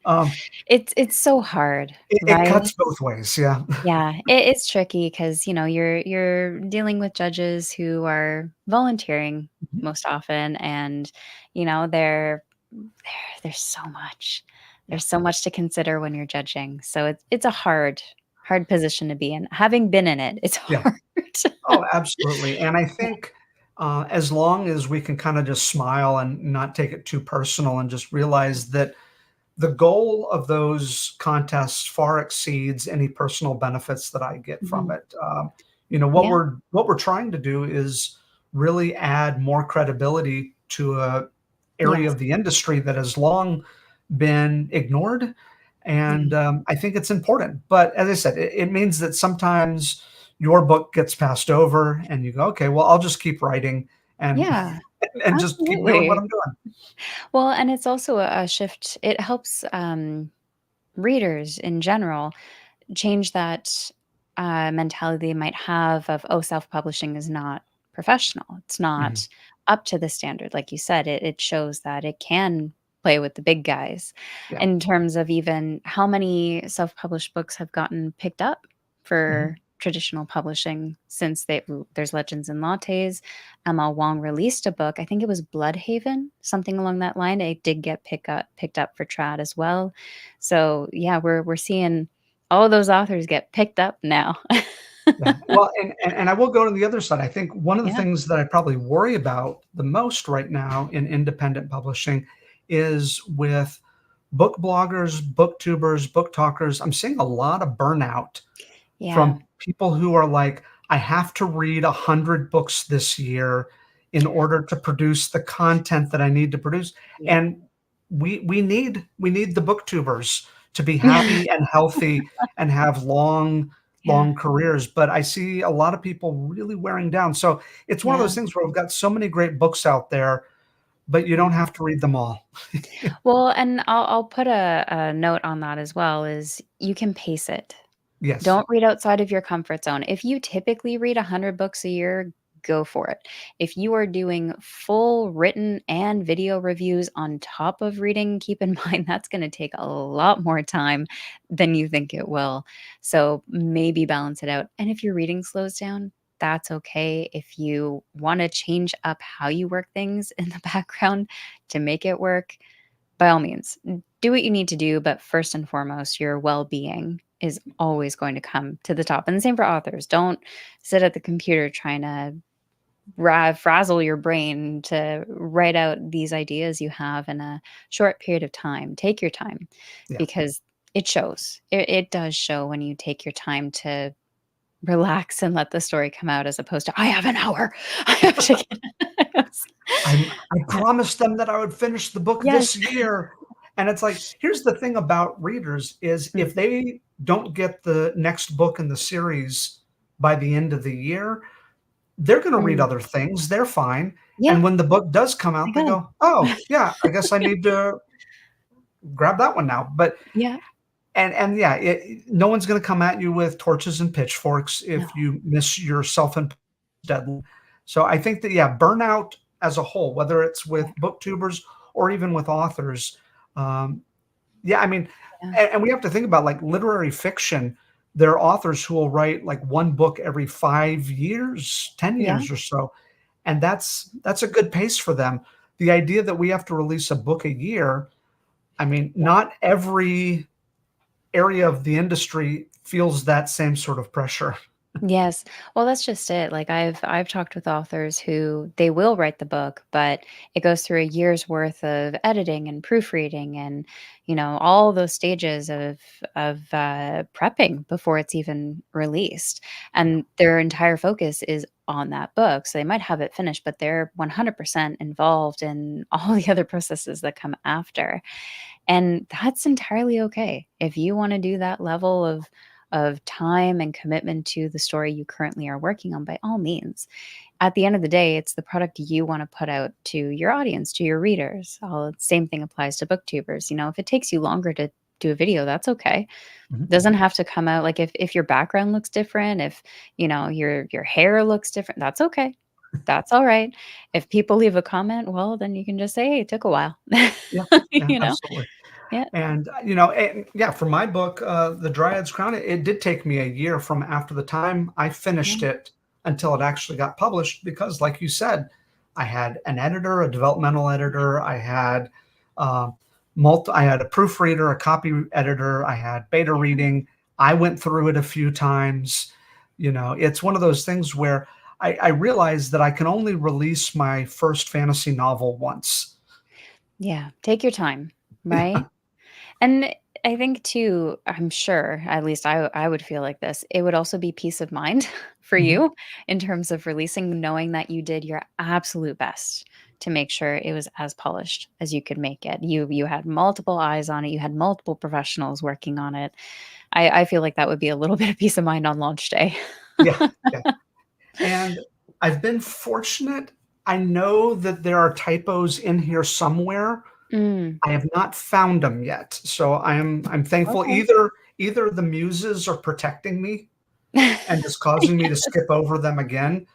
um, It's so hard, it right? cuts both ways. Yeah, Yeah, it's tricky because, you're dealing with judges who are volunteering Mhm. most often, and, there's so much. Yeah, There's so much to consider when you're judging, so it's a hard position to be in. Having been in it, it's yeah. hard. Oh, absolutely. And I Yeah. think as long as we can kind of just smile and not take it too personal and just realize that the goal of those contests far exceeds any personal benefits that I get from Mhm. it. What Yeah, we're trying to do is really add more credibility to a area yes. of the industry that has long been ignored, Yeah. and I think it's important. But as I said, it means that sometimes your book gets passed over, and you go, okay, well, I'll just keep writing and Yeah, and just keep doing what absolutely. I'm doing. Well, and it's also a shift. It helps, readers in general change that, mentality they might have of, "Oh, self-publishing is not professional. It's Mhm. not up to the standard." Like you said, it shows that it can play with the big guys Yeah. in terms of even how many self-published books have gotten picked up Mhm. for traditional publishing since there's Legends and Lattes. Emma Wong released a book, I think it was Bloodhaven, something along that line. It did get picked up for trad as well. So, yeah, we're seeing all those authors get picked up now. Yeah. Well, and I will go to the other side. I think one of the Yeah, things that I probably worry about the most right now in independent publishing is with book bloggers, booktubers, book talkers. I'm seeing a lot of burnout yeah, from people who are like, I have to read 100 books this year in order to produce the content that I need to produce. yep. And we need the booktubers to be happy and healthy and have Yeah, long careers. But I see a lot of people really wearing down. So it's one of yeah, those things where we've got so many great books out there, but you don't mhm. have to read them all. Well, and I'll put a note on that as well, is you can pace it. Yes. Don't read outside of your comfort zone. If you typically read 100 books a year, go for it. If you are doing full written and video reviews on top of reading, keep in mind that's going to take a lot more time than you think it will. So maybe balance it out. And if your reading slows down, that's okay. If you want to change up how you work things in the background to make it work, by all means, do what you need to do, but first and foremost, your well-being is always going to come to the top, and the same for authors. Don't sit at the computer trying to frazzle your brain to write out these ideas you have in a short period of time. Take your time Yeah. because it shows. It does show when you take your time to relax and let the story come out as opposed to, "I have an hour. I have to get." I Yeah. promised them that I would finish the book Yes. this year. And it's like, here's the thing about readers is Mm, if they don't get the next book in the series by the end of the year, they're going to read mm. other things. They're fine. Yeah, And when the book does come I out, they got go, oh, yeah, I guess I need to grab that one now. But yeah. and yeah, no one's going to come at you with torches and pitchforks No. if you miss your self-imposed deadline. So I think that yeah, burnout as a whole, whether it's Yeah, with booktubers or even with authors, yeah, I mean, yeah. and we have to think about like literary fiction. there are authors who will write like one book every 5 years, 10 Yeah. years or so. And that's a good pace for them. The idea that we have to release a book a year, I mean, not every area of the industry feels that same sort of pressure. Yes. Well, that's just it. Like I've talked with authors who they will write the book, but it goes through a year's worth of editing and proofreading and, all those stages of prepping before it's even released. Yeah. And their entire focus is on that book. So they might have it finished, but they're 100% involved in all the other processes that come after. And that's entirely okay. If you wanna do that level of time and commitment to the story you currently are working on, by all means. At the end of the day, it's the product you wanna put out to your audience, to your readers. All the same thing applies to booktubers. If it takes you longer to do a video, that's okay. Mhm. Doesn't have to come out like if your background looks different, if, your hair looks different, that's okay. That's alright. If people leave a comment, well, then you can just say, "Hey, it took a while." Yeah, yeah, You know? absolutely. Yeah. And, and yeah, for my book, The Dryad's Crown, it did take me a year from after the time I Yeah. finished it until it actually got published because, like you said, I had an editor, a developmental editor, I had uh, I had a proofreader, a copy editor, I had beta reading. I went through it a few times. It's one of those things where I realized that I can only release my first fantasy novel once. Yeah, take your time, right? And I think too, I'm sure, at least I would feel like this, it would also be peace of mind for Mhm. you in terms of releasing, knowing that you did your absolute best to make sure it was as polished as you could make it. You had multiple eyes on it, you had multiple professionals working on it. I feel like that would be a little bit of peace of mind on launch day. Yeah, yeah. And I've been fortunate. I know that there are typos in here somewhere. Mm. I have not found them yet. So I'm thankful Okay. either the muses are protecting me and just causing me to Yes. skip over them again.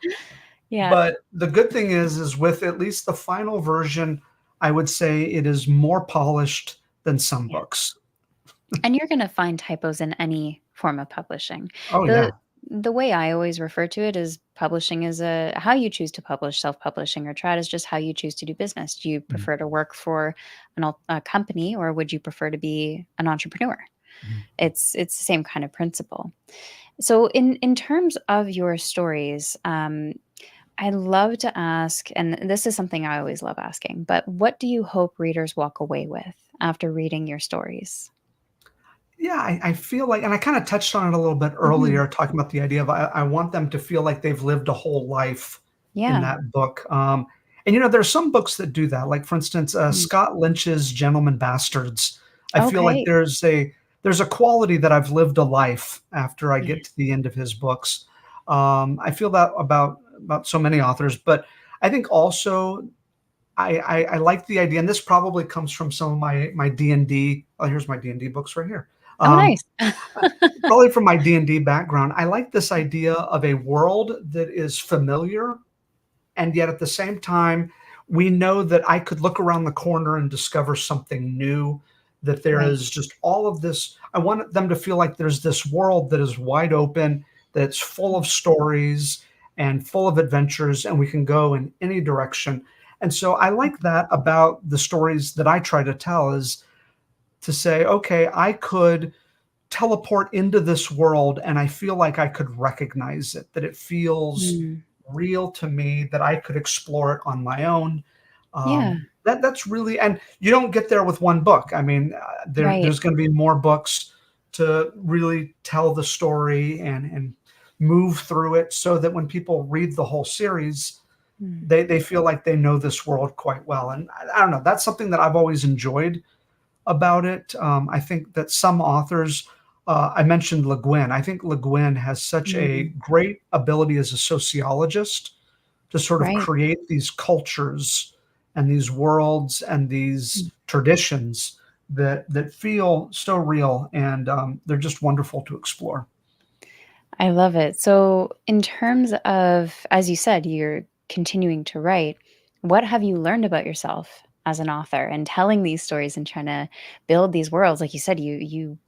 Yeah. But the good thing is with at least the final version, I would say it is more polished than some Yeah. books. And you're gonna find typos in any form of publishing. Oh The yeah. the way I always refer to it is publishing is a how you choose to publish, self-publishing or trad is just how you choose to do business. Do you Mhm, prefer to work for a company or would you prefer to be an entrepreneur? mhm. It's the same kind of principle. So in terms of your stories, I love to ask, and this is something I always love asking, but what do you hope readers walk away with after reading your stories? Yeah, I feel like, and I kind of touched on it a little bit Mhm. earlier, talking about the idea of I want them to feel like they've lived a whole life in Yeah. that book. And there's some books that do that. Like for instance, Mm. Scott Lynch's *Gentlemen Bastards*. I feel like Okay. there's a quality that I've lived a life after I Yeah. get to the end of his books. I feel that about so many authors, but I think also I like the idea, and this probably comes from some of my D&D. Oh, here's my D&D books right here. Oh, Um, nice. Probably from my D&D background, I like this idea of a world that is familiar, and yet at the same time, we know that I could look around the corner and discover something new, that there Right. is just all of this. I want them to feel like there's this world that is wide open, that's full of stories and full of adventures, and we can go in any direction. And so I like that about the stories that I try to tell is to say, okay, I could teleport into this world and I feel like I could recognize it, that it feels Mm. real to me, that I could explore it on my own. Yeah. That's really, and you don't get there with one book. I mean, Right. there's going to be more books to really tell the story and move through it so that when people read the whole series, Mm. they feel like they know this world quite well. And I don't know, that's something that I've always enjoyed about it. I think that some authors, I mentioned Le Guin. I think Le Guin has such a Mm. great ability as a sociologist to sort of Right. create these cultures and these worlds and Mm. these traditions that feel so real, and they're just wonderful to explore. I love it. So, in terms of, as you said, you're continuing to write, what have you learned about yourself as an author and telling these stories and trying to build these worlds? Like you said, you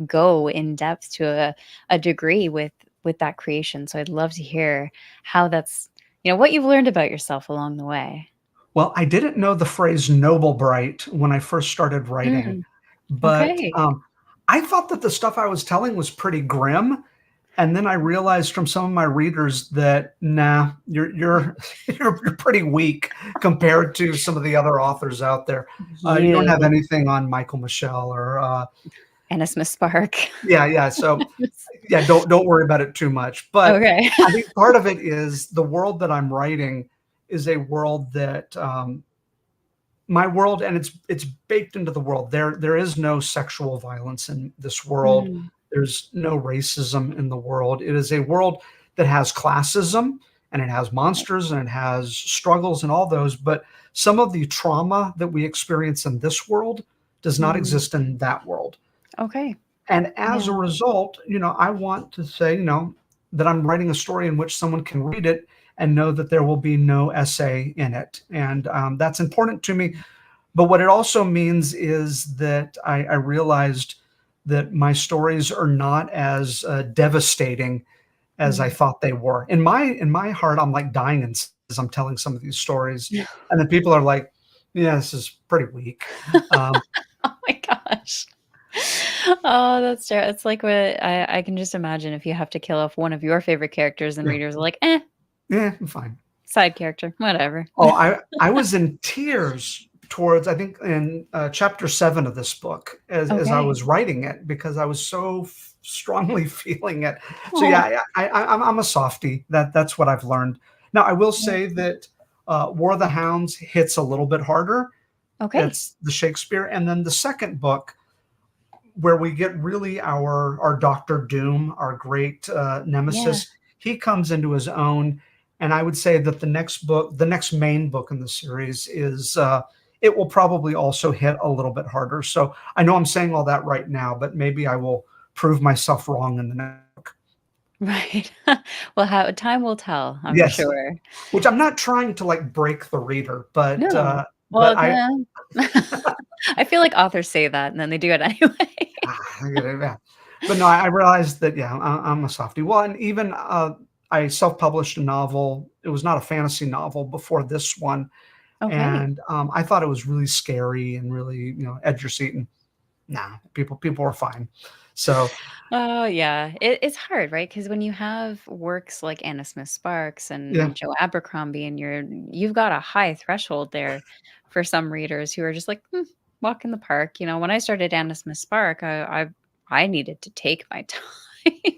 go in depth to a degree with that creation. So I'd love to hear how that's, what you've learned about yourself along the way. Well, I didn't know the phrase noble bright when I first started writing, Mm, but okay. I thought that the stuff I was telling was pretty grim. And then I realized from some of my readers that nah, you're you're pretty weak compared to some of the other authors out there. You don't have Yeah. anything on Michael Michelle or Ennisma Spark. yeah, yeah. So yeah, don't worry about it too much. But Okay. I think part of it is the world that I'm writing is a world that my world, and it's baked into the world. There is no sexual violence in this world. Mm, There's no racism in the world. It is a world that has classism, and it has right. monsters, and it has struggles and all those, but some of the trauma that we experience in this world does not Mm, exist in that world. okay. And as a Yeah. result, I want to say, that I'm writing a story in which someone can read it and know that there will be no essay in it. And that's important to me. But what it also means is that I realized that my stories are not as devastating as I Mm. thought they were. In my heart, I'm like dying as I'm telling some of these stories, and then people are like, "Yeah, this is pretty weak." Um, Oh my gosh. Oh, that's terrible. It's like what I can just imagine if you have to kill off one of your favorite characters and yeah, readers are like, yeah, I'm fine. side character, whatever. Oh, I was in tears towards, I think, in chapter 7 of this book as I Okay. was writing it because I was so strongly feeling it. So Oh, yeah, I'm a softie. That's what I've learned. Now I will yeah. say that War of the Hounds hits a little bit harder. Okay. It's the Shakespeare, and then the second book where we get really our Doctor Doom, our great Yeah. nemesis. He comes into his own, and I would say that the next book, the next main book in the series, is it will probably also hit a little bit harder. So I know I'm saying all that right now, but maybe I will prove myself wrong in the next book. Right. Well, how time will tell, I'm Yes, sure. which I'm not trying to like break the reader, but No. but Well, I I feel like authors say that and then they do it anyway. I get it, yeah. But no, I realized that, yeah, I'm a softie. Well, and even I self-published a novel. It was not a fantasy novel before this one, Okay. and I thought it was really scary and really, edge your seat. And nah, people were fine. So Oh, yeah. It's hard, right? Because when you have works like Anna Smith Sparks yeah, and Joe Abercrombie, and you've got a high threshold there for some readers who are just like, walk in the park. When I started Anna Smith Spark, I needed to take my time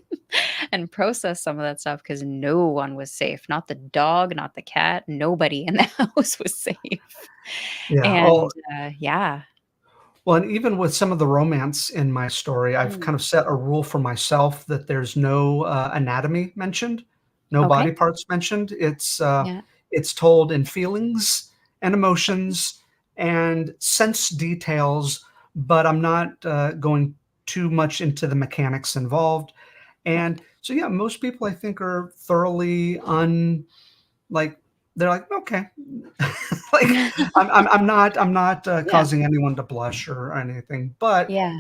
and process some of that stuff because no one was safe. Not the dog, not the cat, nobody in the house was safe. yeah. And yeah. Well, and even with some of the romance in my story, I've Mm, kind of set a rule for myself that there's no anatomy mentioned, no okay. body parts mentioned. Yeah. It's told in feelings and emotions and sense details, but I'm not going too much into the mechanics involved. Right. And so, yeah, most people I think are thoroughly like they're like, okay, like I'm not Yeah. causing anyone to blush or anything. But Yeah.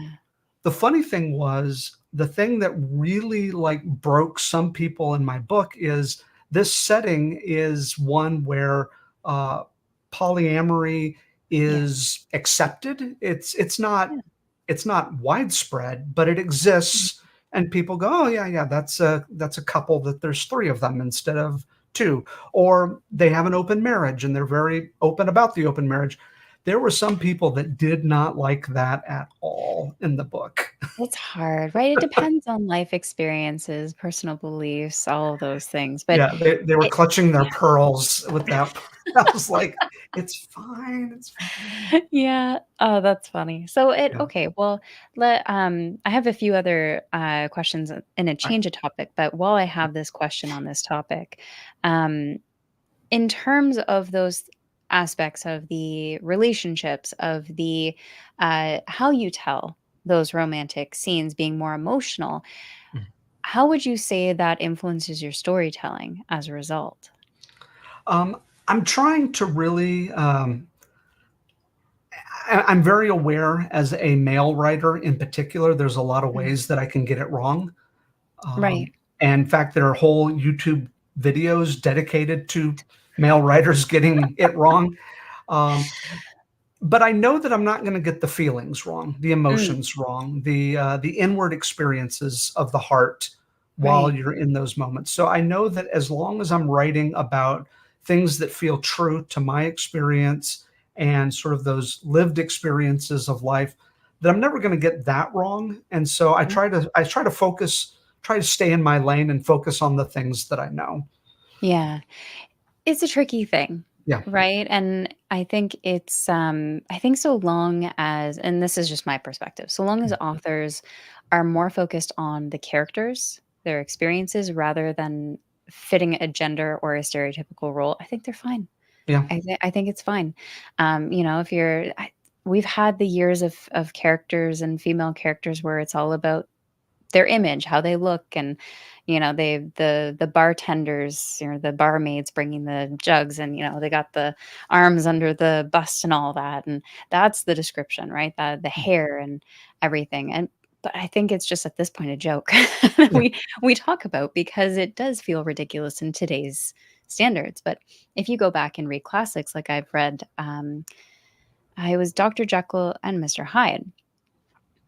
the funny thing was the thing that really like broke some people in my book is this setting is one where uh, polyamory Yeah. is accepted. Yeah. It's not widespread, but it Mm. exists, and people go, "Oh yeah, yeah, that's a couple that there's three of them instead of two," or they have an open marriage and they're very open about the open marriage. There were some people that did not like that at all in the book. It's hard, right? It depends on life experiences, personal beliefs, all of those things, but Yeah, they were it clutching their yeah. pearls with that. I was like, "It's fine, it's fine." Yeah. Oh, that's funny. So Yeah, okay, well, I have a few other, questions in a right. change of topic, but while I have this question on this topic, um, in terms of those aspects of the relationships, of the, how you tell those romantic scenes being more emotional, how would you say that influences your storytelling as a result? I'm trying to really, I'm very aware as a male writer in particular, there's a lot of Mm, ways that I can get it wrong. right. And in fact, there are whole YouTube videos dedicated to male writers getting it wrong. Um, but I know that I'm not going to get the feelings wrong, the Mm, emotions wrong, the inward experiences of the heart while right. you're in those moments. So I know that as long as I'm writing about things that feel true to my experience and sort of those lived experiences of life, that I'm never going to get that wrong. And so Mm, I try to focus, try to stay in my lane and focus on the things that I know. yeah. It's a tricky thing, Yeah. right? And I think so long as, and this is just my perspective, so long as authors are more focused on the characters, their experiences, rather than fitting a gender or a stereotypical role, I think they're fine. Yeah. I think it's fine. If we've had the years of characters and female characters where it's all about their image, how they look, and the bartenders or the barmaids bringing the jugs, and they got the arms under the bust and all that, and that's the description, right? The hair and everything. And but I think it's just at this point a joke that Yeah. we talk about because it does feel ridiculous in today's standards. But if you go back and read classics, like I've read, I was Dr. Jekyll and Mr. Hyde.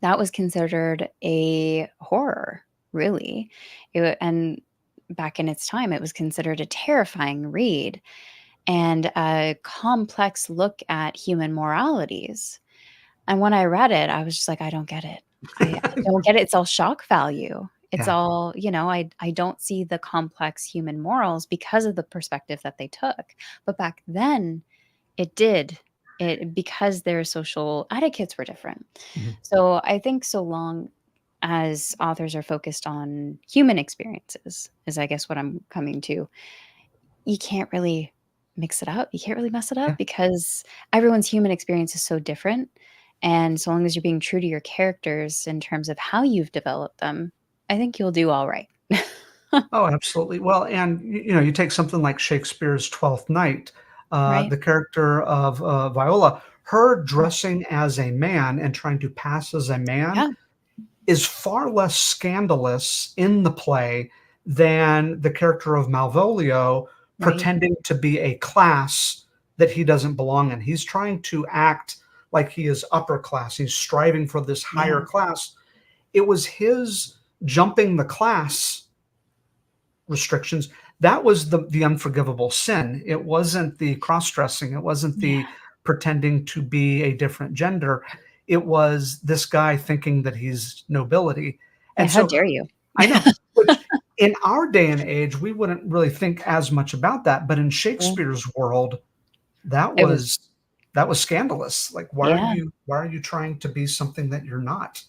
That was considered a horror, really. And back in its time, it was considered a terrifying read and a complex look at human moralities. And when I read it, I was just like, I don't get it. I don't get it. It's all shock value. It's Yeah. all, I don't see the complex human morals because of the perspective that they took. But back then, it did. It because their social etiquettes were different. Mhm. So I think so long as authors are focused on human experiences, is I guess what I'm coming to, you can't really mix it up. You can't really mess it up Yeah. because everyone's human experience is so different. And so long as you're being true to your characters in terms of how you've developed them, I think you'll do all right. Oh, absolutely. Well, and you take something like Shakespeare's Twelfth Night, Right? the character of Viola, her dressing as a man and trying to pass as a man Yeah. is far less scandalous in the play than the character of Malvolio Right. pretending to be a class that he doesn't belong in. He's trying to act like he is upper class. He's striving for this higher Yeah. class. It was his jumping the class restrictions, that was the unforgivable sin. It wasn't the cross-dressing, it wasn't Yeah. the pretending to be a different gender. It was this guy thinking that he's nobility. Yeah. And How so dare you? I know, which in our day and age, we wouldn't really think as much about that, but in Yeah. Shakespeare's world, that It was, was that was scandalous. Like, yeah. why are you trying to be something that you're not?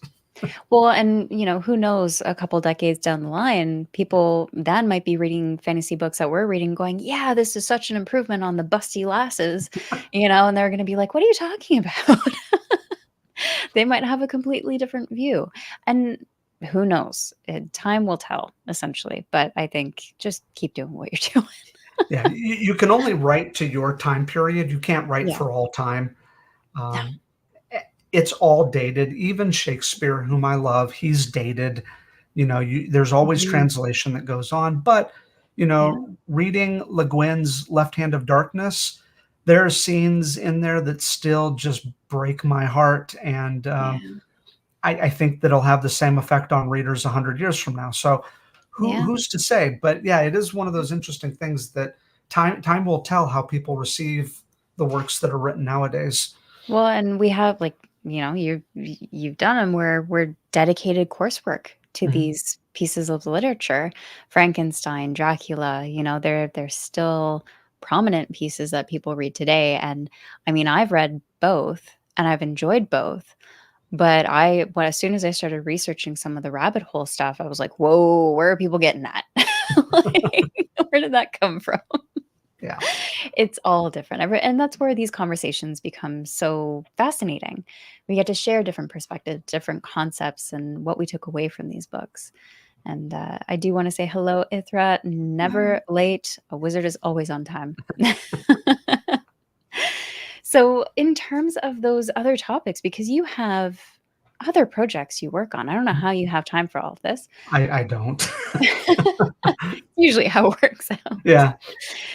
Well, and who knows, a couple decades down the line, people then might be reading fantasy books that we're reading going, "Yeah, this is such an improvement on the busty lasses," and they're gonna be like, "What are you talking about?" They might have a completely different view, and who knows? Time will tell, essentially, but I think just keep doing what you're doing. Yeah, you can only write to your time period. You can't write Yeah. for all time. No. Um, it's all dated. Even Shakespeare, whom I love, he's dated. There's always Mhm. translation that goes on. But Yeah. reading Le Guin's Left Hand of Darkness, there are scenes in there that still just break my heart, and Yeah. I think that it'll have the same effect on readers 100 years from now. So Yeah. who's to say? But yeah, it is one of those interesting things that time will tell how people receive the works that are written nowadays. Well, and we have like, you've done them where we're dedicated coursework to Mhm. these pieces of literature. Frankenstein, Dracula, they're still prominent pieces that people read today. And I mean, I've read both and I've enjoyed both. But as soon as I started researching some of the rabbit hole stuff, I was like, whoa, where are people getting that? Like, where did that come from? Yeah. It's all different. And that's where these conversations become so fascinating. We get to share different perspectives, different concepts, and what we took away from these books. And I do want to say hello, Ithra. Never late. A wizard is always on time. So, in terms of those other topics, because you have other projects you work on, I don't know how you have time for all of this. I don't. Usually how it works out. Yeah.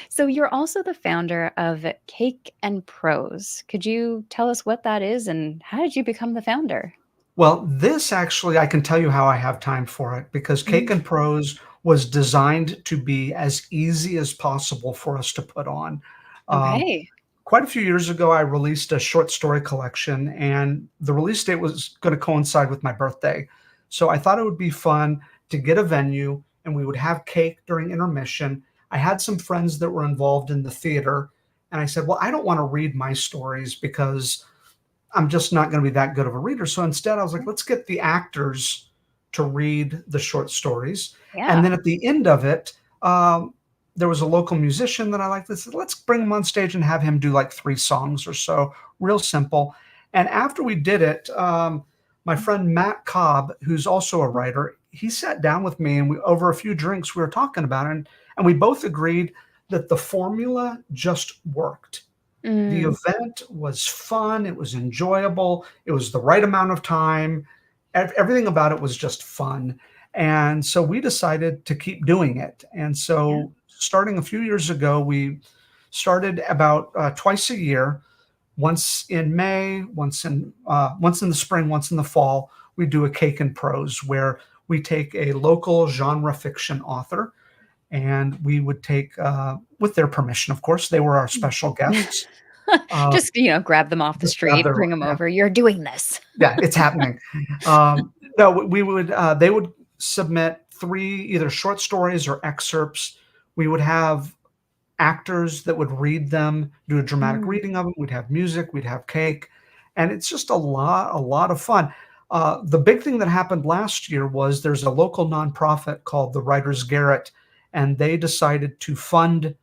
So you're also the founder of Cake and Prose. Could you tell us what that is and how did you become the founder? Well, this actually, I can tell you how I have time for it because Cake Mhm. and Prose was designed to be as easy as possible for us to put on. Um, Okay. Quite a few years ago, I released a short story collection, and the release date was going to coincide with my birthday. So I thought it would be fun to get a venue, and we would have cake during intermission. I had some friends that were involved in the theater, and I said, well, I don't want to read my stories because I'm just not going to be that good of a reader. So instead, I was like, let's get the actors to read the short stories. And Yeah. then at the end of it, there was a local musician that I liked. That said, let's bring him on stage and have him do like 3 songs or so, real simple. And after we did it, my friend Matt Cobb, who's also a writer, he sat down with me and we, over a few drinks, we were talking about it. And we both agreed that the formula just worked. The Mm, event was fun, it was enjoyable, it was the right amount of time, everything about it was just fun, and so we decided to keep doing it, and yeah. so starting a few years ago, we started about, twice a year, once in May, once in the spring, once in the fall, we do a Cake and Prose, where we take a local genre fiction author, and we would take, with their permission, of course, they were our special guests, uh, Just, grab them off the just grab street, their bring them yeah, over. You're doing this. yeah, it's happening. No, we would, they would submit 3 either short stories or excerpts. We would have actors that would read them, do a dramatic Mm. reading of them. We'd have music, we'd have cake, and it's just a lot of fun. The big thing that happened last year was there's a local nonprofit called the Writers Garret, and they decided to fund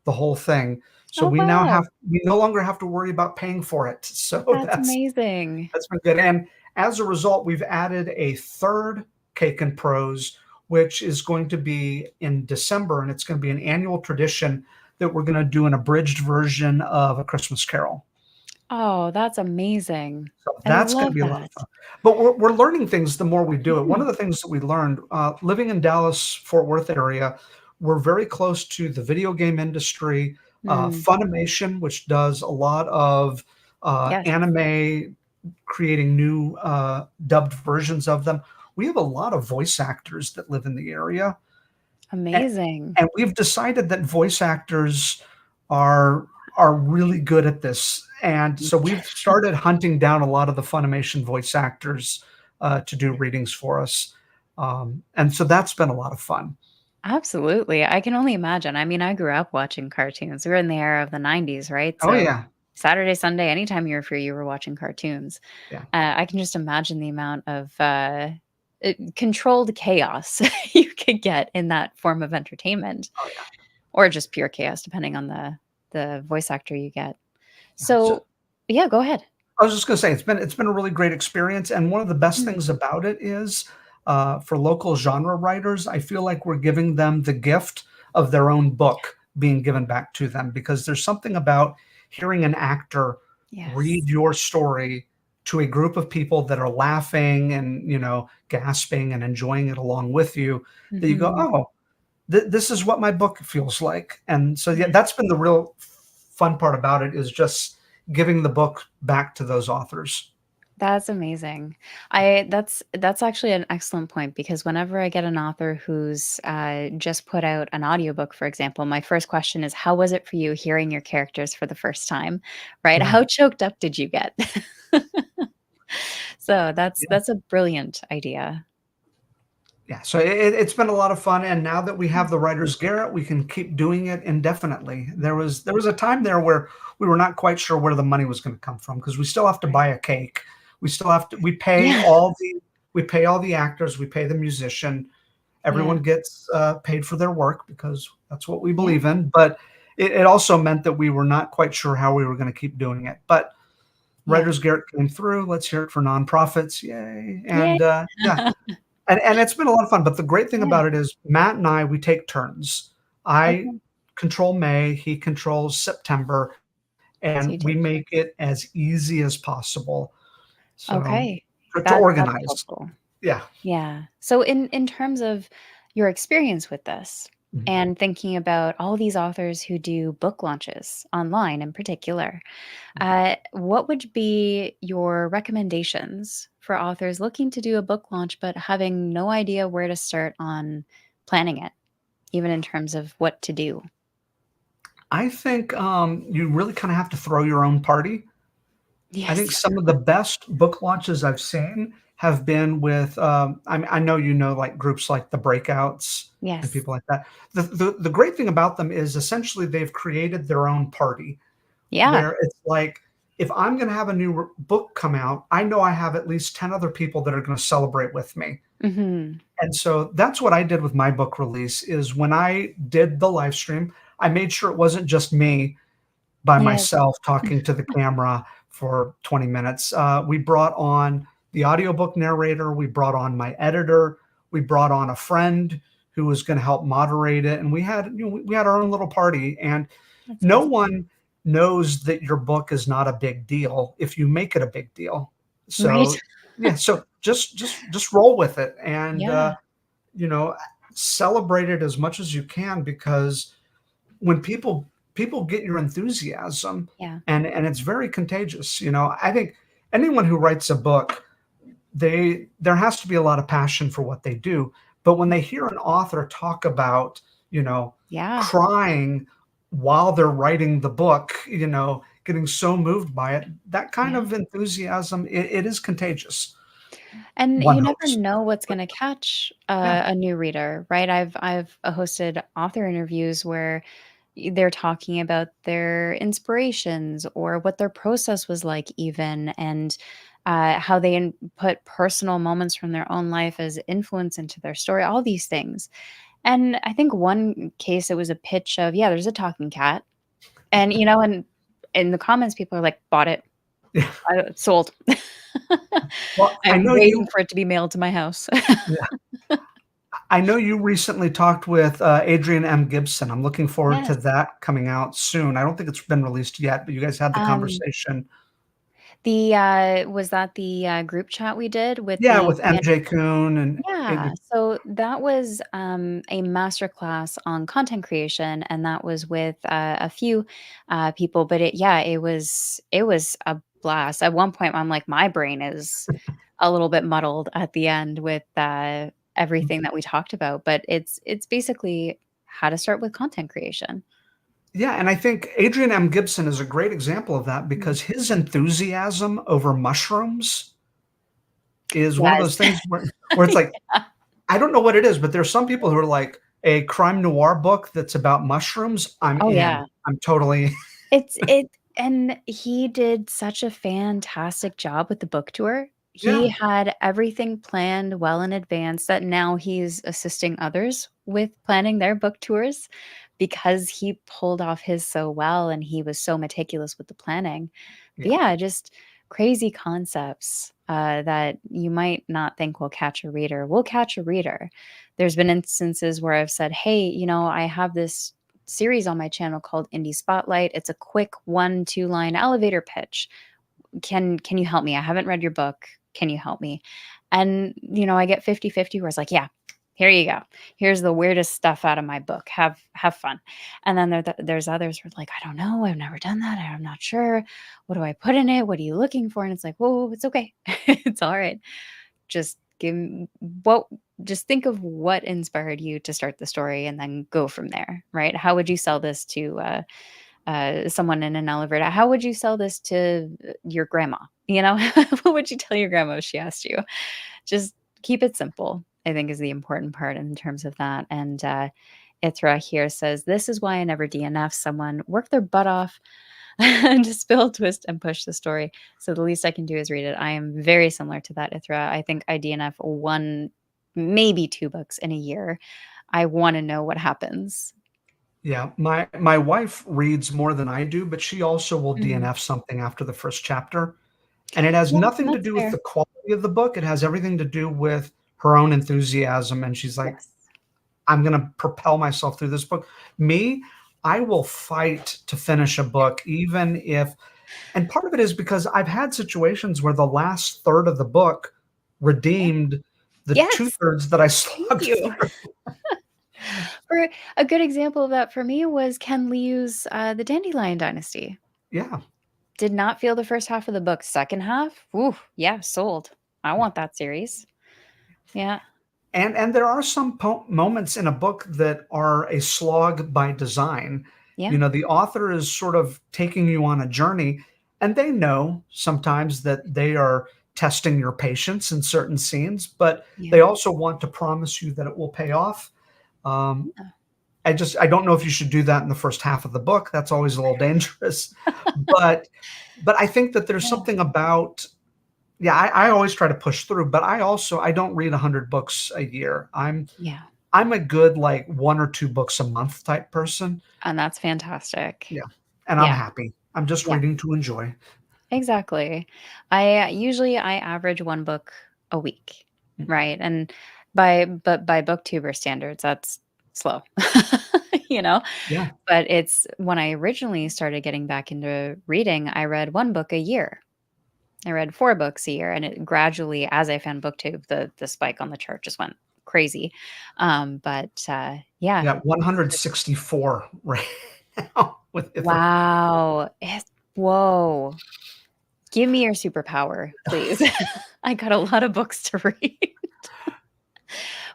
the whole thing. So Oh, we wow. no longer have to worry about paying for it. So That's amazing. that's been good. And as a result, we've added a third Cake and Prose, which is going to be in December, and it's going to be an annual tradition that we're going to do an abridged version of A Christmas Carol. Oh, that's amazing. So I that's going to love be a lot of that. fun. But we're learning things the more we do it. One Mhm. of the things that we learned living in Dallas, Fort Worth area, we're very close to the video game industry, Mm. Funimation, which does a lot of Yes. anime, creating new dubbed versions of them. We have a lot of voice actors that live in the area, and, Amazing. and we've decided that voice actors are are really good at this. And so we've started hunting down a lot of the Funimation voice actors to do readings for us. And so that's been a lot of fun. Absolutely. I can only imagine. I mean, I grew up watching cartoons. We were in the era of the 90s, right? Oh, So yeah. Saturday, Sunday, anytime you were free, you were watching cartoons. Yeah. I can just imagine the amount of controlled chaos you could get in that form of entertainment, Oh, yeah. or just pure chaos, depending on the voice actor you get. Yeah. So So, yeah, go ahead. I was just going to say it's been a really great experience, and one of the best Mm, things about it is for local genre writers, I feel like we're giving them the gift of their own book being given back to them because there's something about hearing an actor yes. read your story to a group of people that are laughing and gasping and enjoying it along with you that you go, Mhm. oh, this is what my book feels like. And so, yeah, Yeah. that's been the real fun part about it is just giving the book back to those authors. That's amazing. That's actually an excellent point because whenever I get an author who's just put out an audiobook, for example, my first question is, how was it for you hearing your characters for the first time? Right? Yeah. How choked up did you get? So Yeah. that's a brilliant idea. Yeah. So it's been a lot of fun. And now that we have the Writers Garret, we can keep doing it indefinitely. There was a time there where we were not quite sure where the money was going to come from because we still have to Right. buy a cake. We still have to Yeah. we pay all the actors, we pay the musician, Yeah. everyone gets paid for their work because that's what we Yeah. believe in. But it also meant that we were not quite sure how we were going to keep doing it. But Yeah. Writers Garret came through. Let's hear it for nonprofits. Yay. Yeah. And yeah, and it's been a lot of fun. But the great thing Yeah. about it is Matt and I, we take turns. I Okay. control May, he controls September, So you and we take make notes. it as easy as possible. So Okay. to That's organize. helpful. Yeah. Yeah. So in terms of your experience with this Mhm. and thinking about all these authors who do book launches online in particular, what would be your recommendations for authors looking to do a book launch but having no idea where to start on planning it, even in terms of what to do? I think you really kind of have to throw your own party. I think Yes. some of the best book launches I've seen have been with, I know you know, like, groups like The Breakouts and Yes. people like that. The great thing about them is essentially they've created their own party, Yeah. where it's like, if I'm gonna have a new book come out, I know I have at least 10 other people that are gonna celebrate with me. Mhm. And so that's what I did with my book release is when I did the live stream, I made sure it wasn't just me by Yes. myself talking to the camera for 20 minutes. We brought on the audiobook narrator, we brought on my editor, we brought on a friend who was going to help moderate it, and we had our own little party. And That's no awesome. one knows that your book is not a big deal if you make it a big deal. Right. So yeah, so just roll with it, and Yeah. you know, celebrate it as much as you can, because when people get your enthusiasm, Yeah. and it's very contagious. I think anyone who writes a book, there has to be a lot of passion for what they do, but when they hear an author talk about, you know Yeah. crying while they're writing the book, getting so moved by it, that kind Yeah. of enthusiasm, it is contagious, And one you never hopes. know what's gonna catch Yeah. a new reader, right? I've hosted author interviews where they're talking about their inspirations or what their process was like even, and, how they put personal moments from their own life as influence into their story, all these things. And I think one case, it was a pitch of, yeah, there's a talking cat, and, and in the comments, people are like, "Bought it. Yeah. Sold. Well, I I'm know waiting you for it to be mailed to my house." I know you recently talked with, Adrian M. Gibson. I'm looking forward to Yes. that coming out soon. I don't think it's been released yet, but you guys had the Um, conversation. was that the, group chat we did with Yeah, the with MJ Kuhn and Yeah, Adrian. so that was, a masterclass on content creation, and that was with, a few, people, but it was a blast. At one point, I'm like, my brain is a little bit muddled at the end with, everything that we talked about, but it's basically how to start with content creation. Yeah, and I think Adrian M. Gibson is a great example of that Mhm. because his enthusiasm over mushrooms is one of Yes. those things where it's like, I don't know what it is, but there's some people who are like, "A crime noir book that's about mushrooms, I'm Oh, in. yeah. I'm totally." And he did such a fantastic job with the book tour. He Yeah, had everything planned well in advance that now he's assisting others with planning their book tours because he pulled off his so well and he was so meticulous with the planning. But yeah. yeah, just crazy concepts, that you might not think will catch a reader, will catch a reader. There's been instances where I've said, "Hey, I have this series on my channel called Indie Spotlight. It's a quick 1, 2-line elevator pitch. Can you help me? I haven't read your book. Can you help me?" And, I get 50-50 where it's like, "Yeah, here you go. Here's the weirdest stuff out of my book. Have fun." And then there's others who are like, "I don't know. I've never done that. I'm not sure. What do I put in it? What are you looking for?" And it's like, "Whoa, it's okay. It's all right. Just give m what just think of what inspired you to start the story and then go from there," right? How would you sell this to, someone in an elevator? How would you sell this to, your grandma? What would you tell your grandma if she asked you? Just keep it simple, I think, is the important part in terms of that, and, Ithra here says, "This is why I never DNF someone. Work their butt off and to spill, twist, and push the story. So the least I can do is read it." I am very similar to that, Ithra. I think I DNF 1, maybe 2 books in a year. I wanna know what happens. Yeah, my wife reads more than I do, but she also will Mhm. DNF something after the first chapter, and it has Yeah, nothing to that's do with fair. the quality of the book, it has everything to do with her own enthusiasm, and she's like, Yes. "I'm gonna propel myself through this book." Me, I will fight to finish a book, even if, and part of it is because I've had situations where the last third of the book Yeah. redeemed the Yes, two-thirds that I thank slogged you. through. For a good example of that for me was Ken Liu's, The Dandelion Dynasty. Yeah, Did not feel the first half of the book. Second half, ooh, yeah, sold. I yeah. want that series. Yeah, And there are some moments in a book that are a slog by design. yeah, You know, the author is sort of taking you on a journey, and they know sometimes that they are testing your patience in certain scenes, but yeah, they also want to promise you that it will pay off. Um, yeah. I don't know if you should do that in the first half of the book. That's always a little dangerous, but I think that there's Yeah, something about, yeah, I always try to push through, but I don't read 100 books a year. yeah, I'm a good, like, 1 or 2 books a month type person. and that's fantastic. Yeah, and I'm Yeah, happy. I'm just yeah, reading to enjoy. exactly. I average 1 book a week, Mm, right? And by booktuber standards, that's slow, you know? yeah, But it's when I originally started getting back into reading, I read 1 book a year. I read 4 books a year, and it gradually, as I found BookTube, the spike on the chart just went crazy. Yeah, yeah, it's just 164 right now with Ithra. wow. It's whoa. Give me your superpower, please. I got a lot of books to read.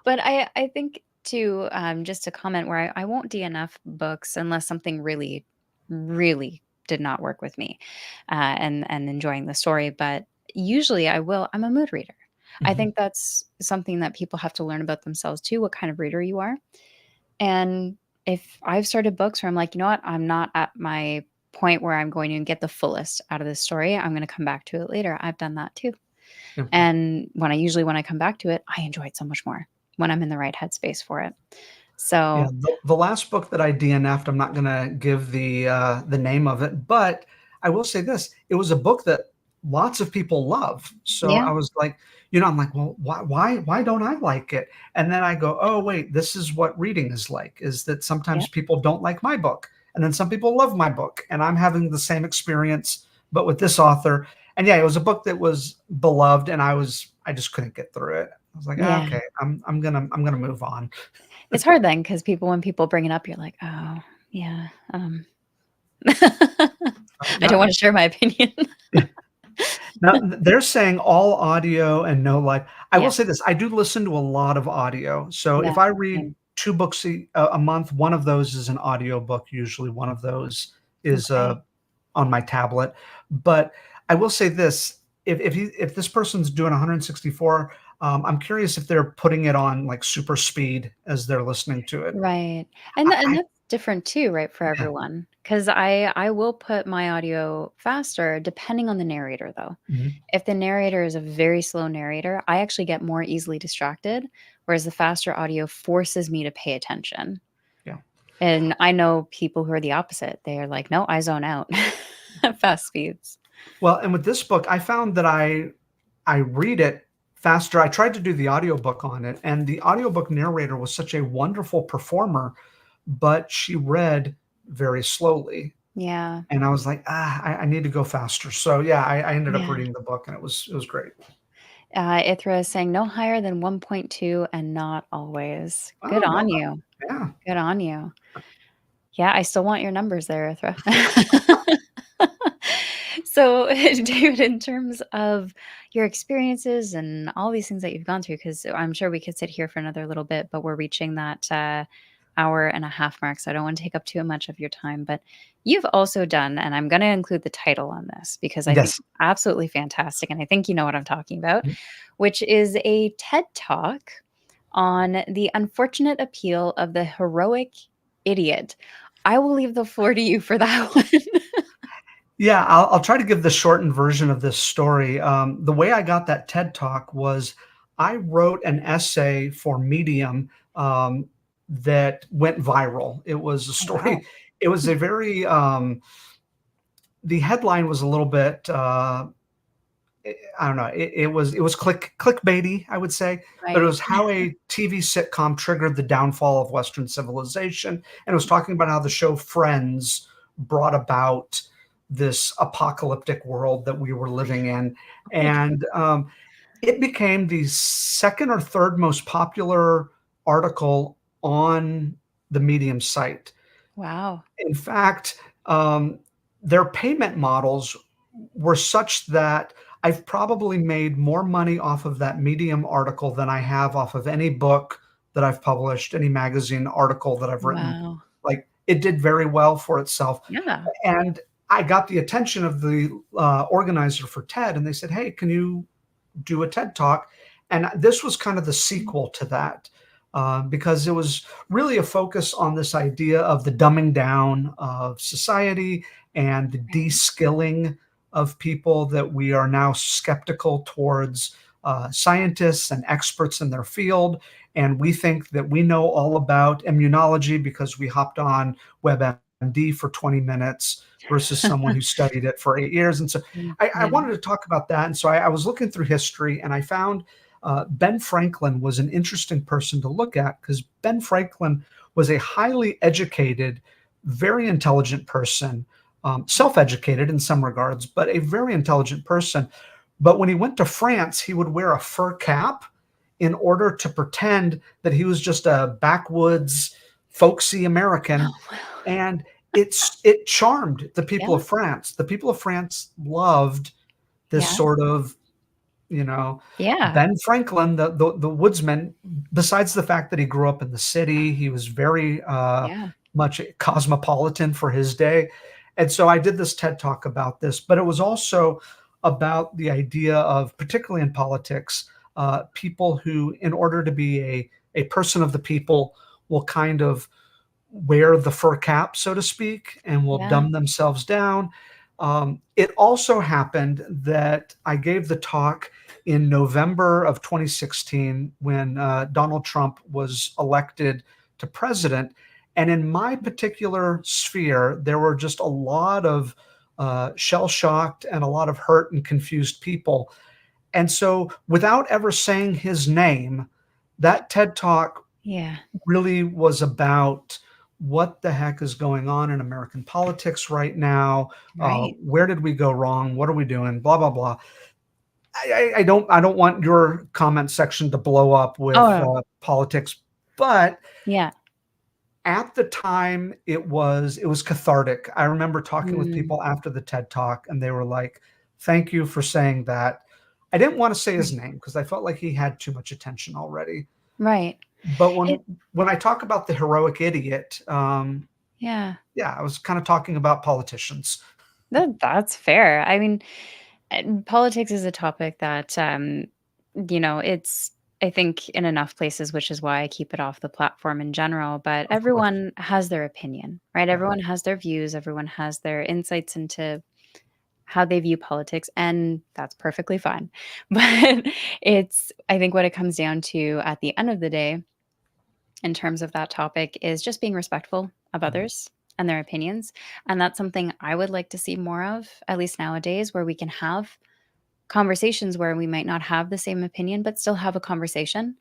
But I think too, just to comment where I won't DNF books unless something really, really did not work with me, and enjoying the story. But usually I will. I'm a mood reader. I Mhm. think that's something that people have to learn about themselves too. What kind of reader you are, and if I've started books where I'm like, you know what, I'm not at my point where I'm going to get the fullest out of this story. I'm going to come back to it later. I've done that too. Yeah. And when I come back to it, I enjoy it so much more when I'm in the right headspace for it. Yeah, So, the last book that I DNF'd, I'm not gonna give the name of it, but I will say this, it was a book that lots of people love. So yeah, I was like, you know, I'm like, "Well, why don't I like it?" And then I go, "Oh, wait, this is what reading is like, is that yeah, sometimes people don't like my book, and then some people love my book, and I'm having the same experience, but with this author." And yeah, it was a book that was beloved, and I just couldn't get through it. I was like, "Ah, yeah. okay, I'm gonna move on." It's hard then because when people bring it up, you're like, "Oh, yeah, I don't Now wanna share my opinion." Now, they're saying all audio and no live. I will Yeah, say this, I do listen to a lot of audio. So yeah, if I read same. 2 books a month, one of those is an audio book, usually one of those is, Okay. on my tablet. But I will say this, if this person's doing 164, I'm curious if they're putting it on, like, super speed as they're listening to it. Right, and I that's different too, right, for yeah. everyone. Because I will put my audio faster depending on the narrator, though. Mhm. If the narrator is a very slow narrator, I actually get more easily distracted, whereas the faster audio forces me to pay attention. Yeah. And I know people who are the opposite. They are like, "No, I zone out at fast speeds." Well, and with this book, I found that I read it faster. I tried to do the audiobook on it, and the audiobook narrator was such a wonderful performer, but she read very slowly. Yeah, And I was like, I need to go faster. So yeah, I ended up yeah. reading the book and it was great. Ithra is saying, "No higher than 1.2 and not always." Good Oh, well on done. you. Yeah. Good on you. Yeah, I still want your numbers there, Ithra. So, David, in terms of your experiences and all these things that you've gone through, because I'm sure we could sit here for another little bit, but we're reaching that hour and a half mark. So I don't want to take up too much of your time. But you've also done, and I'm going to include the title on this because I think Yes. it's absolutely fantastic. And I think you know what I'm talking about, Mhm. which is a TED Talk on the unfortunate appeal of the heroic idiot. I will leave the floor to you for that one. Yeah, I'll try to give the shortened version of this story. The way I got that TED Talk was I wrote an essay for Medium that went viral. It was a Oh, wow. story. It was a very the headline was a little bit I don't know. It was clickbaity, I would say, but it Right. was how a TV sitcom triggered the downfall of Western civilization, and it was talking about how the show Friends brought about this apocalyptic world that we were living in, Right. and it became the second or third most popular article on the Medium site. Wow. In fact, their payment models were such that I've probably made more money off of that Medium article than I have off of any book that I've published, any magazine article that I've written. Wow. Like, it did very well for itself. Yeah. And I got the attention of the organizer for TED, and they said, "Hey, can you do a TED talk?" And this was kind of the sequel to that, because it was really a focus on this idea of the dumbing down of society and the Right. de-skilling of people, that we are now skeptical towards scientists and experts in their field. And we think that we know all about immunology because we hopped on WebMD for 20 minutes versus someone who studied it for 8 years. And so I Yeah. wanted to talk about that. And so I was looking through history, and I found Ben Franklin was an interesting person to look at, because Ben Franklin was a highly educated, very intelligent person, self educated in some regards, but a very intelligent person. But when he went to France, he would wear a fur cap in order to pretend that he was just a backwoods, folksy American. Oh, wow. And it charmed the people Yeah. of France. The people of France loved this Yeah. sort of, you know, Yeah. Ben Franklin, the woodsman. Besides the fact that he grew up in the city, he was very Yeah. much cosmopolitan for his day. And so I did this TED talk about this, but it was also about the idea of, particularly in politics, people who, in order to be a person of the people, will kind of wear the fur cap, so to speak, and will Yeah. dumb themselves down. It also happened that I gave the talk in November of 2016 when Donald Trump was elected to president. And in my particular sphere, there were just a lot of shell shocked and a lot of hurt and confused people. And so, without ever saying his name, that TED talk Yeah. really was about what the heck is going on in American politics right now. Right. Where did we go wrong? What are we doing? Blah blah blah. I don't want your comment section to blow up with Oh, politics, but yeah. at the time it was cathartic. I remember talking with Mm. people after the TED talk, and they were like, "Thank you for saying that." I didn't want to say his Right. name because I felt like he had too much attention already. Right. But It when I talk about the heroic idiot, yeah. yeah, I was kind of talking about politicians. That's fair. I mean, politics is a topic that, it's, I think, in enough places, which is why I keep it off the platform in general. But Of course. everyone has their opinion, right? Yeah. Everyone has their views, everyone has their insights into how they view politics, and that's perfectly fine. But I think what it comes down to at the end of the day, in terms of that topic, is just being respectful of Mhm. others and their opinions. And that's something I would like to see more of, at least nowadays, where we can have conversations where we might not have the same opinion, but still have a conversation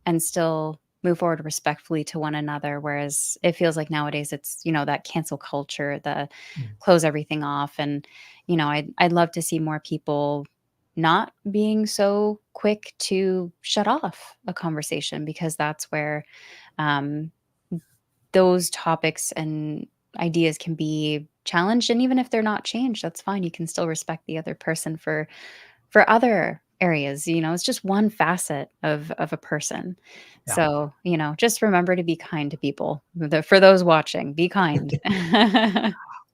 and still move forward respectfully to one another. Whereas it feels like nowadays it's, that cancel culture, the Mm. close everything off. And, I'd love to see more people not being so quick to shut off a conversation, because that's where um, those topics and ideas can be challenged. And even if they're not changed, that's fine. You can still respect the other person for other areas. It's just one facet of a person. Yeah. So, just remember to be kind to people. For those watching, be kind.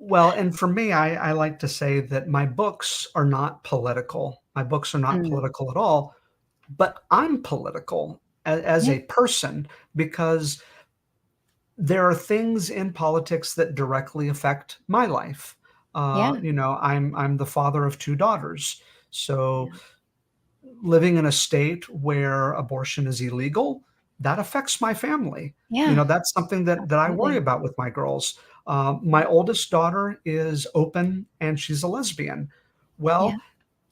Well, and for me, I like to say that my books are not political. My books are not Mm, political at all, but I'm political as yeah, a person, because there are things in politics that directly affect my life. yeah, I'm the father of two daughters, so yeah, living in a state where abortion is illegal, that affects my family. yeah, That's something that I worry absolutely. about with my girls. My oldest daughter is open and she's a lesbian. Yeah, Well,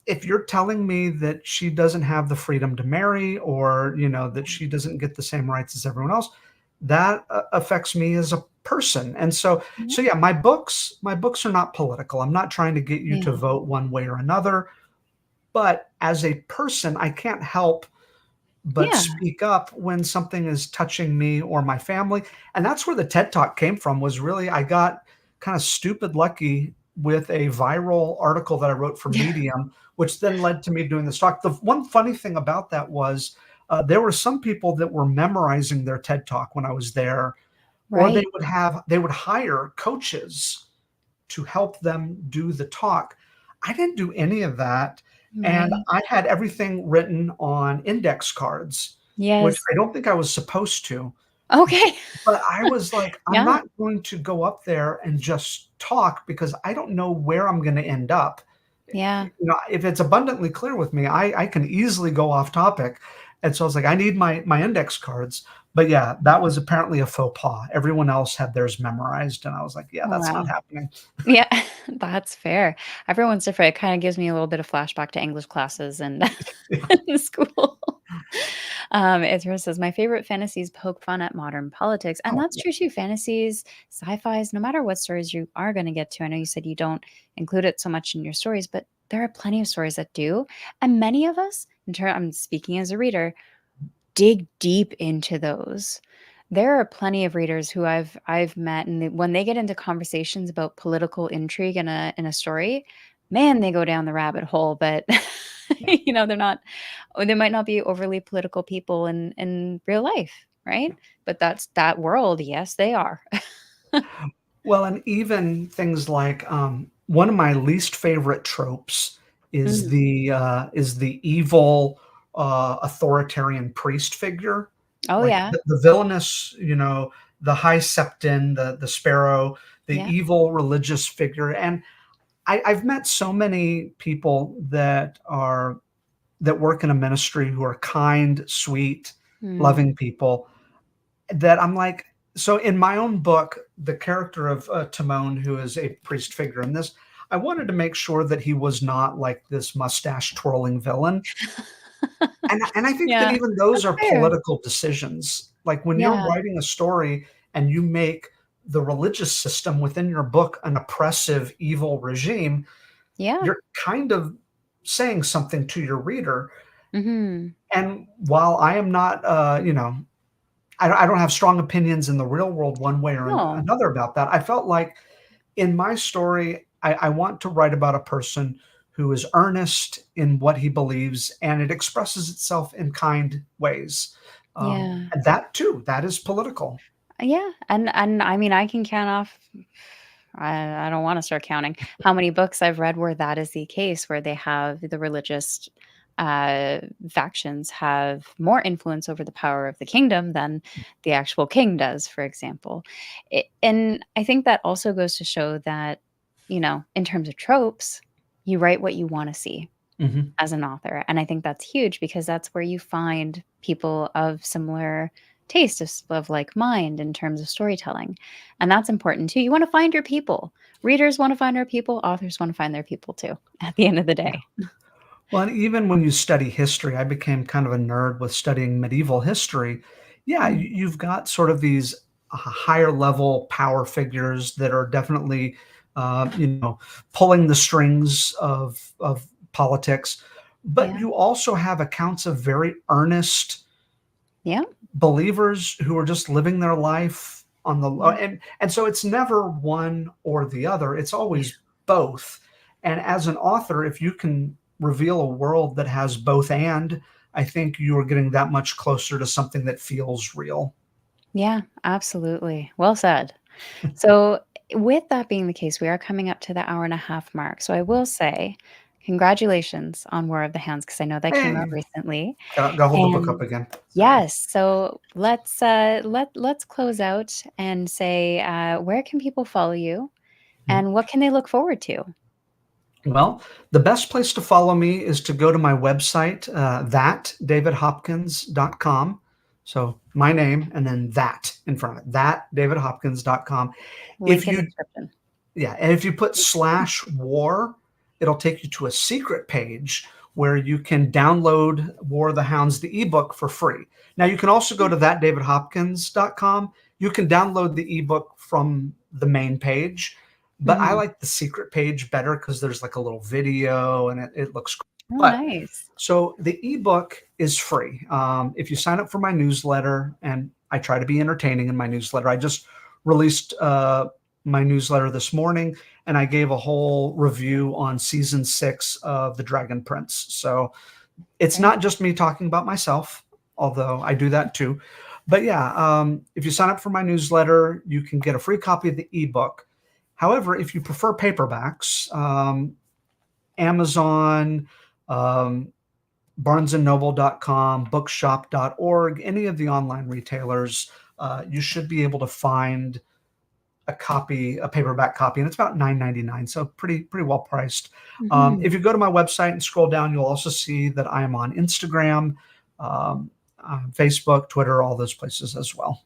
if you're telling me that she doesn't have the freedom to marry, or, that she doesn't get the same rights as everyone else, that affects me as a person. And so, Yeah. so yeah, my books are not political. I'm not trying to get you to Yeah. vote one way or another, but as a person, I can't help but Yeah. speak up when something is touching me or my family. And that's where the TED Talk came from. Was really, I got kind of stupid lucky with a viral article that I wrote for Yeah. Medium, which then led to me doing this talk. The one funny thing about that was, there were some people that were memorizing their TED Talk when I was there, or Right. they would hire coaches to help them do the talk. I didn't do any of that, and Right. I had everything written on index cards, which Yes. I don't think I was supposed to, Okay. but I was like, "I'm Yeah. not going to go up there and just talk because I don't know where I'm gonna end up." Yeah. If it's abundantly clear with me, I can easily go off topic, and so I was like, "I need my index cards." But yeah, that was apparently a faux pas. Everyone else had theirs memerized, and I was like, "Yeah, that's Wow. not happening." Yeah, that's fair. Everyone's different. It kinda gives me a little bit of flashback to English classes and Yeah. in school. Ezra says, "My favorite fantasies poke fun at modern politics," and Oh, that's true too. Fantasies, sci-fis, no matter what stories you are gonna get to. I know you said you don't include it so much in your stories, but there are plenty of stories that do, and many of us, I'm speaking as a reader, dig deep into those. There are plenty of readers who I've met, and when they get into conversations about political intrigue in a story, man, they go down the rabbit hole. But they're not, or they might not be overly political people in real life, right? But that's that world. Yes, they are. well, and even things like, one of my least favorite tropes is Mm. the evil, authoritarian priest figure, Oh like yeah, the villainous, the high septon, the sparrow, the yeah. evil religious figure. And I've met so many people that work in a ministry who are kind, sweet, Mm. loving people, that I'm like, so in my own book, the character of Timon, who is a priest figure in this, I wanted to make sure that he was not like this mustache twirling villain. And I think that Yeah, even those that's are fair. political decisions. Like when you're Yeah, writing a story and you make the religious system within your book an oppressive, evil regime, yeah. you're kind of saying something to your reader. Hmm. And while I am not, I don't have strong opinions in the real world one way or No. another about that. I felt like in my story, I want to write about a person who is earnest in what he believes, and it expresses itself in kind ways. Yeah. And that too, that is political. Yeah, and I mean, I can count off I don't wanna start counting how many books I've read where that is the case, where they have the religious, factions have more influence over the power of the kingdom than the actual king does, for example. And I think that also goes to show that, in terms of tropes, you write what you wanna see Mhm. as an author, and I think that's huge because that's where you find people of similar taste, of like mind in terms of storytelling, and that's important too. You wanna find your people. Readers wanna find their people, authors wanna find their people too, at the end of the Yeah. day. Well, and even when you study history, I became kind of a nerd with studying medieval history. Yeah, Mm, you've got sort of these higher level power figures that are definitely, pulling the strings of politics, but yeah, you also have accounts of very earnest yeah, believers who are just living their life on the low, yeah, and so it's never one or the other, it's yeah, always both. And as an author, if you can reveal a world that has both, and I think you are getting that much closer to something that feels real. yeah, absolutely. Well said. So, with that being the case, we are coming up to the hour and a half mark. So, I will say congratulations on War of the Hands because I know that came Hey, out recently. gotta hold the book up And again. Sorry. yes, so let's close out and say where can people follow you and what can they look forward to? Well, the best place to follow me is to go to my website, that davidhopkins.com. So my name and then that in front of it, that davidhopkins.com. If Link in the you, description. yeah, and if you put slash war, it'll take you to a secret page where you can download War of the Hounds, the ebook, for free. Now, you can also go to thatdavidhopkins.com. You can download the ebook from the main page, but I like the secret page better because there's like a little video and it looks great. Oh, But nice. so the ebook is free. If you sign up for my newsletter, and I try to be entertaining in my newsletter, I just released my newsletter this morning, and I gave a whole review on season 6 of The Dragon Prince. So it's not just me talking about myself, although I do that too. But yeah, if you sign up for my newsletter, you can get a free copy of the ebook. However, if you prefer paperbacks, Amazon, barnesandnoble.com, bookshop.org, any of the online retailers, you should be able to find a paperback copy, and it's about $9.99, so pretty well priced. If you go to my website and scroll down, you'll also see that I am on Instagram, Facebook, Twitter, all those places as well.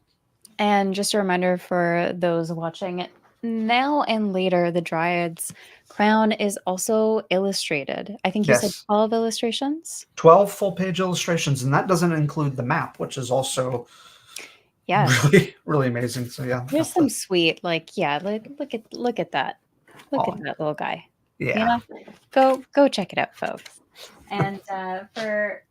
And just a reminder for those watching now and later, the Dryad's Crown is also illustrated. I think you said Yes. 12 illustrations? 12 full-page illustrations, and that doesn't include the map, which is also Yes. really amazing. So yeah, There's some sweet, like, yeah, look at that. Look at that little guy. yeah. Go check it out, folks. And for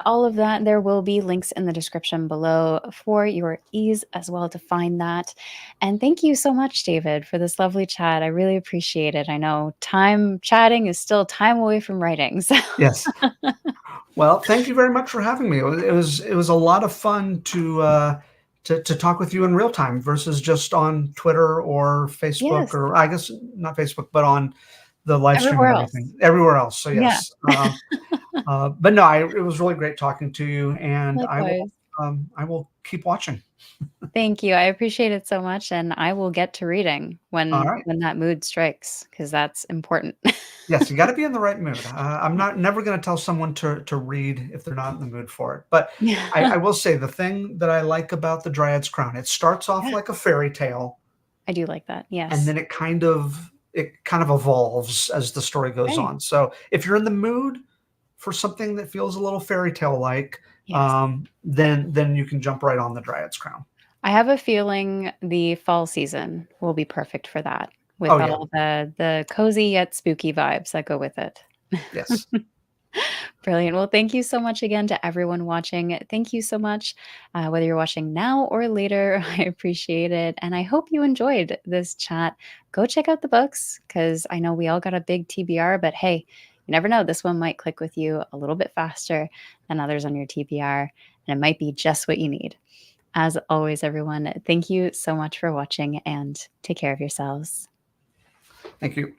all of that, there will be links in the description below for your ease as well to find that. And thank you so much, David, for this lovely chat. I really appreciate it. I know time chatting is still time away from writing. So Yes. Well, thank you very much for having me. It was a lot of fun to talk with you in real time versus just on Twitter or Facebook, yes, or I guess not Facebook, but on the live stream everywhere and else. everything, everywhere else. So Yeah, yes, but no, it was really great talking to you, and likewise. I will keep watching. Thank you. I appreciate it so much, and I will get to reading All right. when that mood strikes because that's important. Yes, you got to be in the right mood. I'm not never going to tell someone to read if they're not in the mood for it. But Yeah. I will say the thing that I like about the Dryad's Crown, it starts off Yeah, like a fairy tale, I do like that. and Yes. then it kind of evolves as the story goes Okay. on. So if you're in the mood for something that feels a little fairy tale like, Yes. then you can jump right on the Dryad's Crown. I have a feeling the fall season will be perfect for that with Oh yeah, all the cozy yet spooky vibes that go with it. yes, Brilliant. Well, thank you so much again to everyone watching. Thank you so much, whether you're watching now or later. I appreciate it. And I hope you enjoyed this chat. Go check out the books because I know we all got a big TBR, but hey, you never know. This one might click with you a little bit faster than others on your TBR, and it might be just what you need. As always, everyone, thank you so much for watching and take care of yourselves. thank you.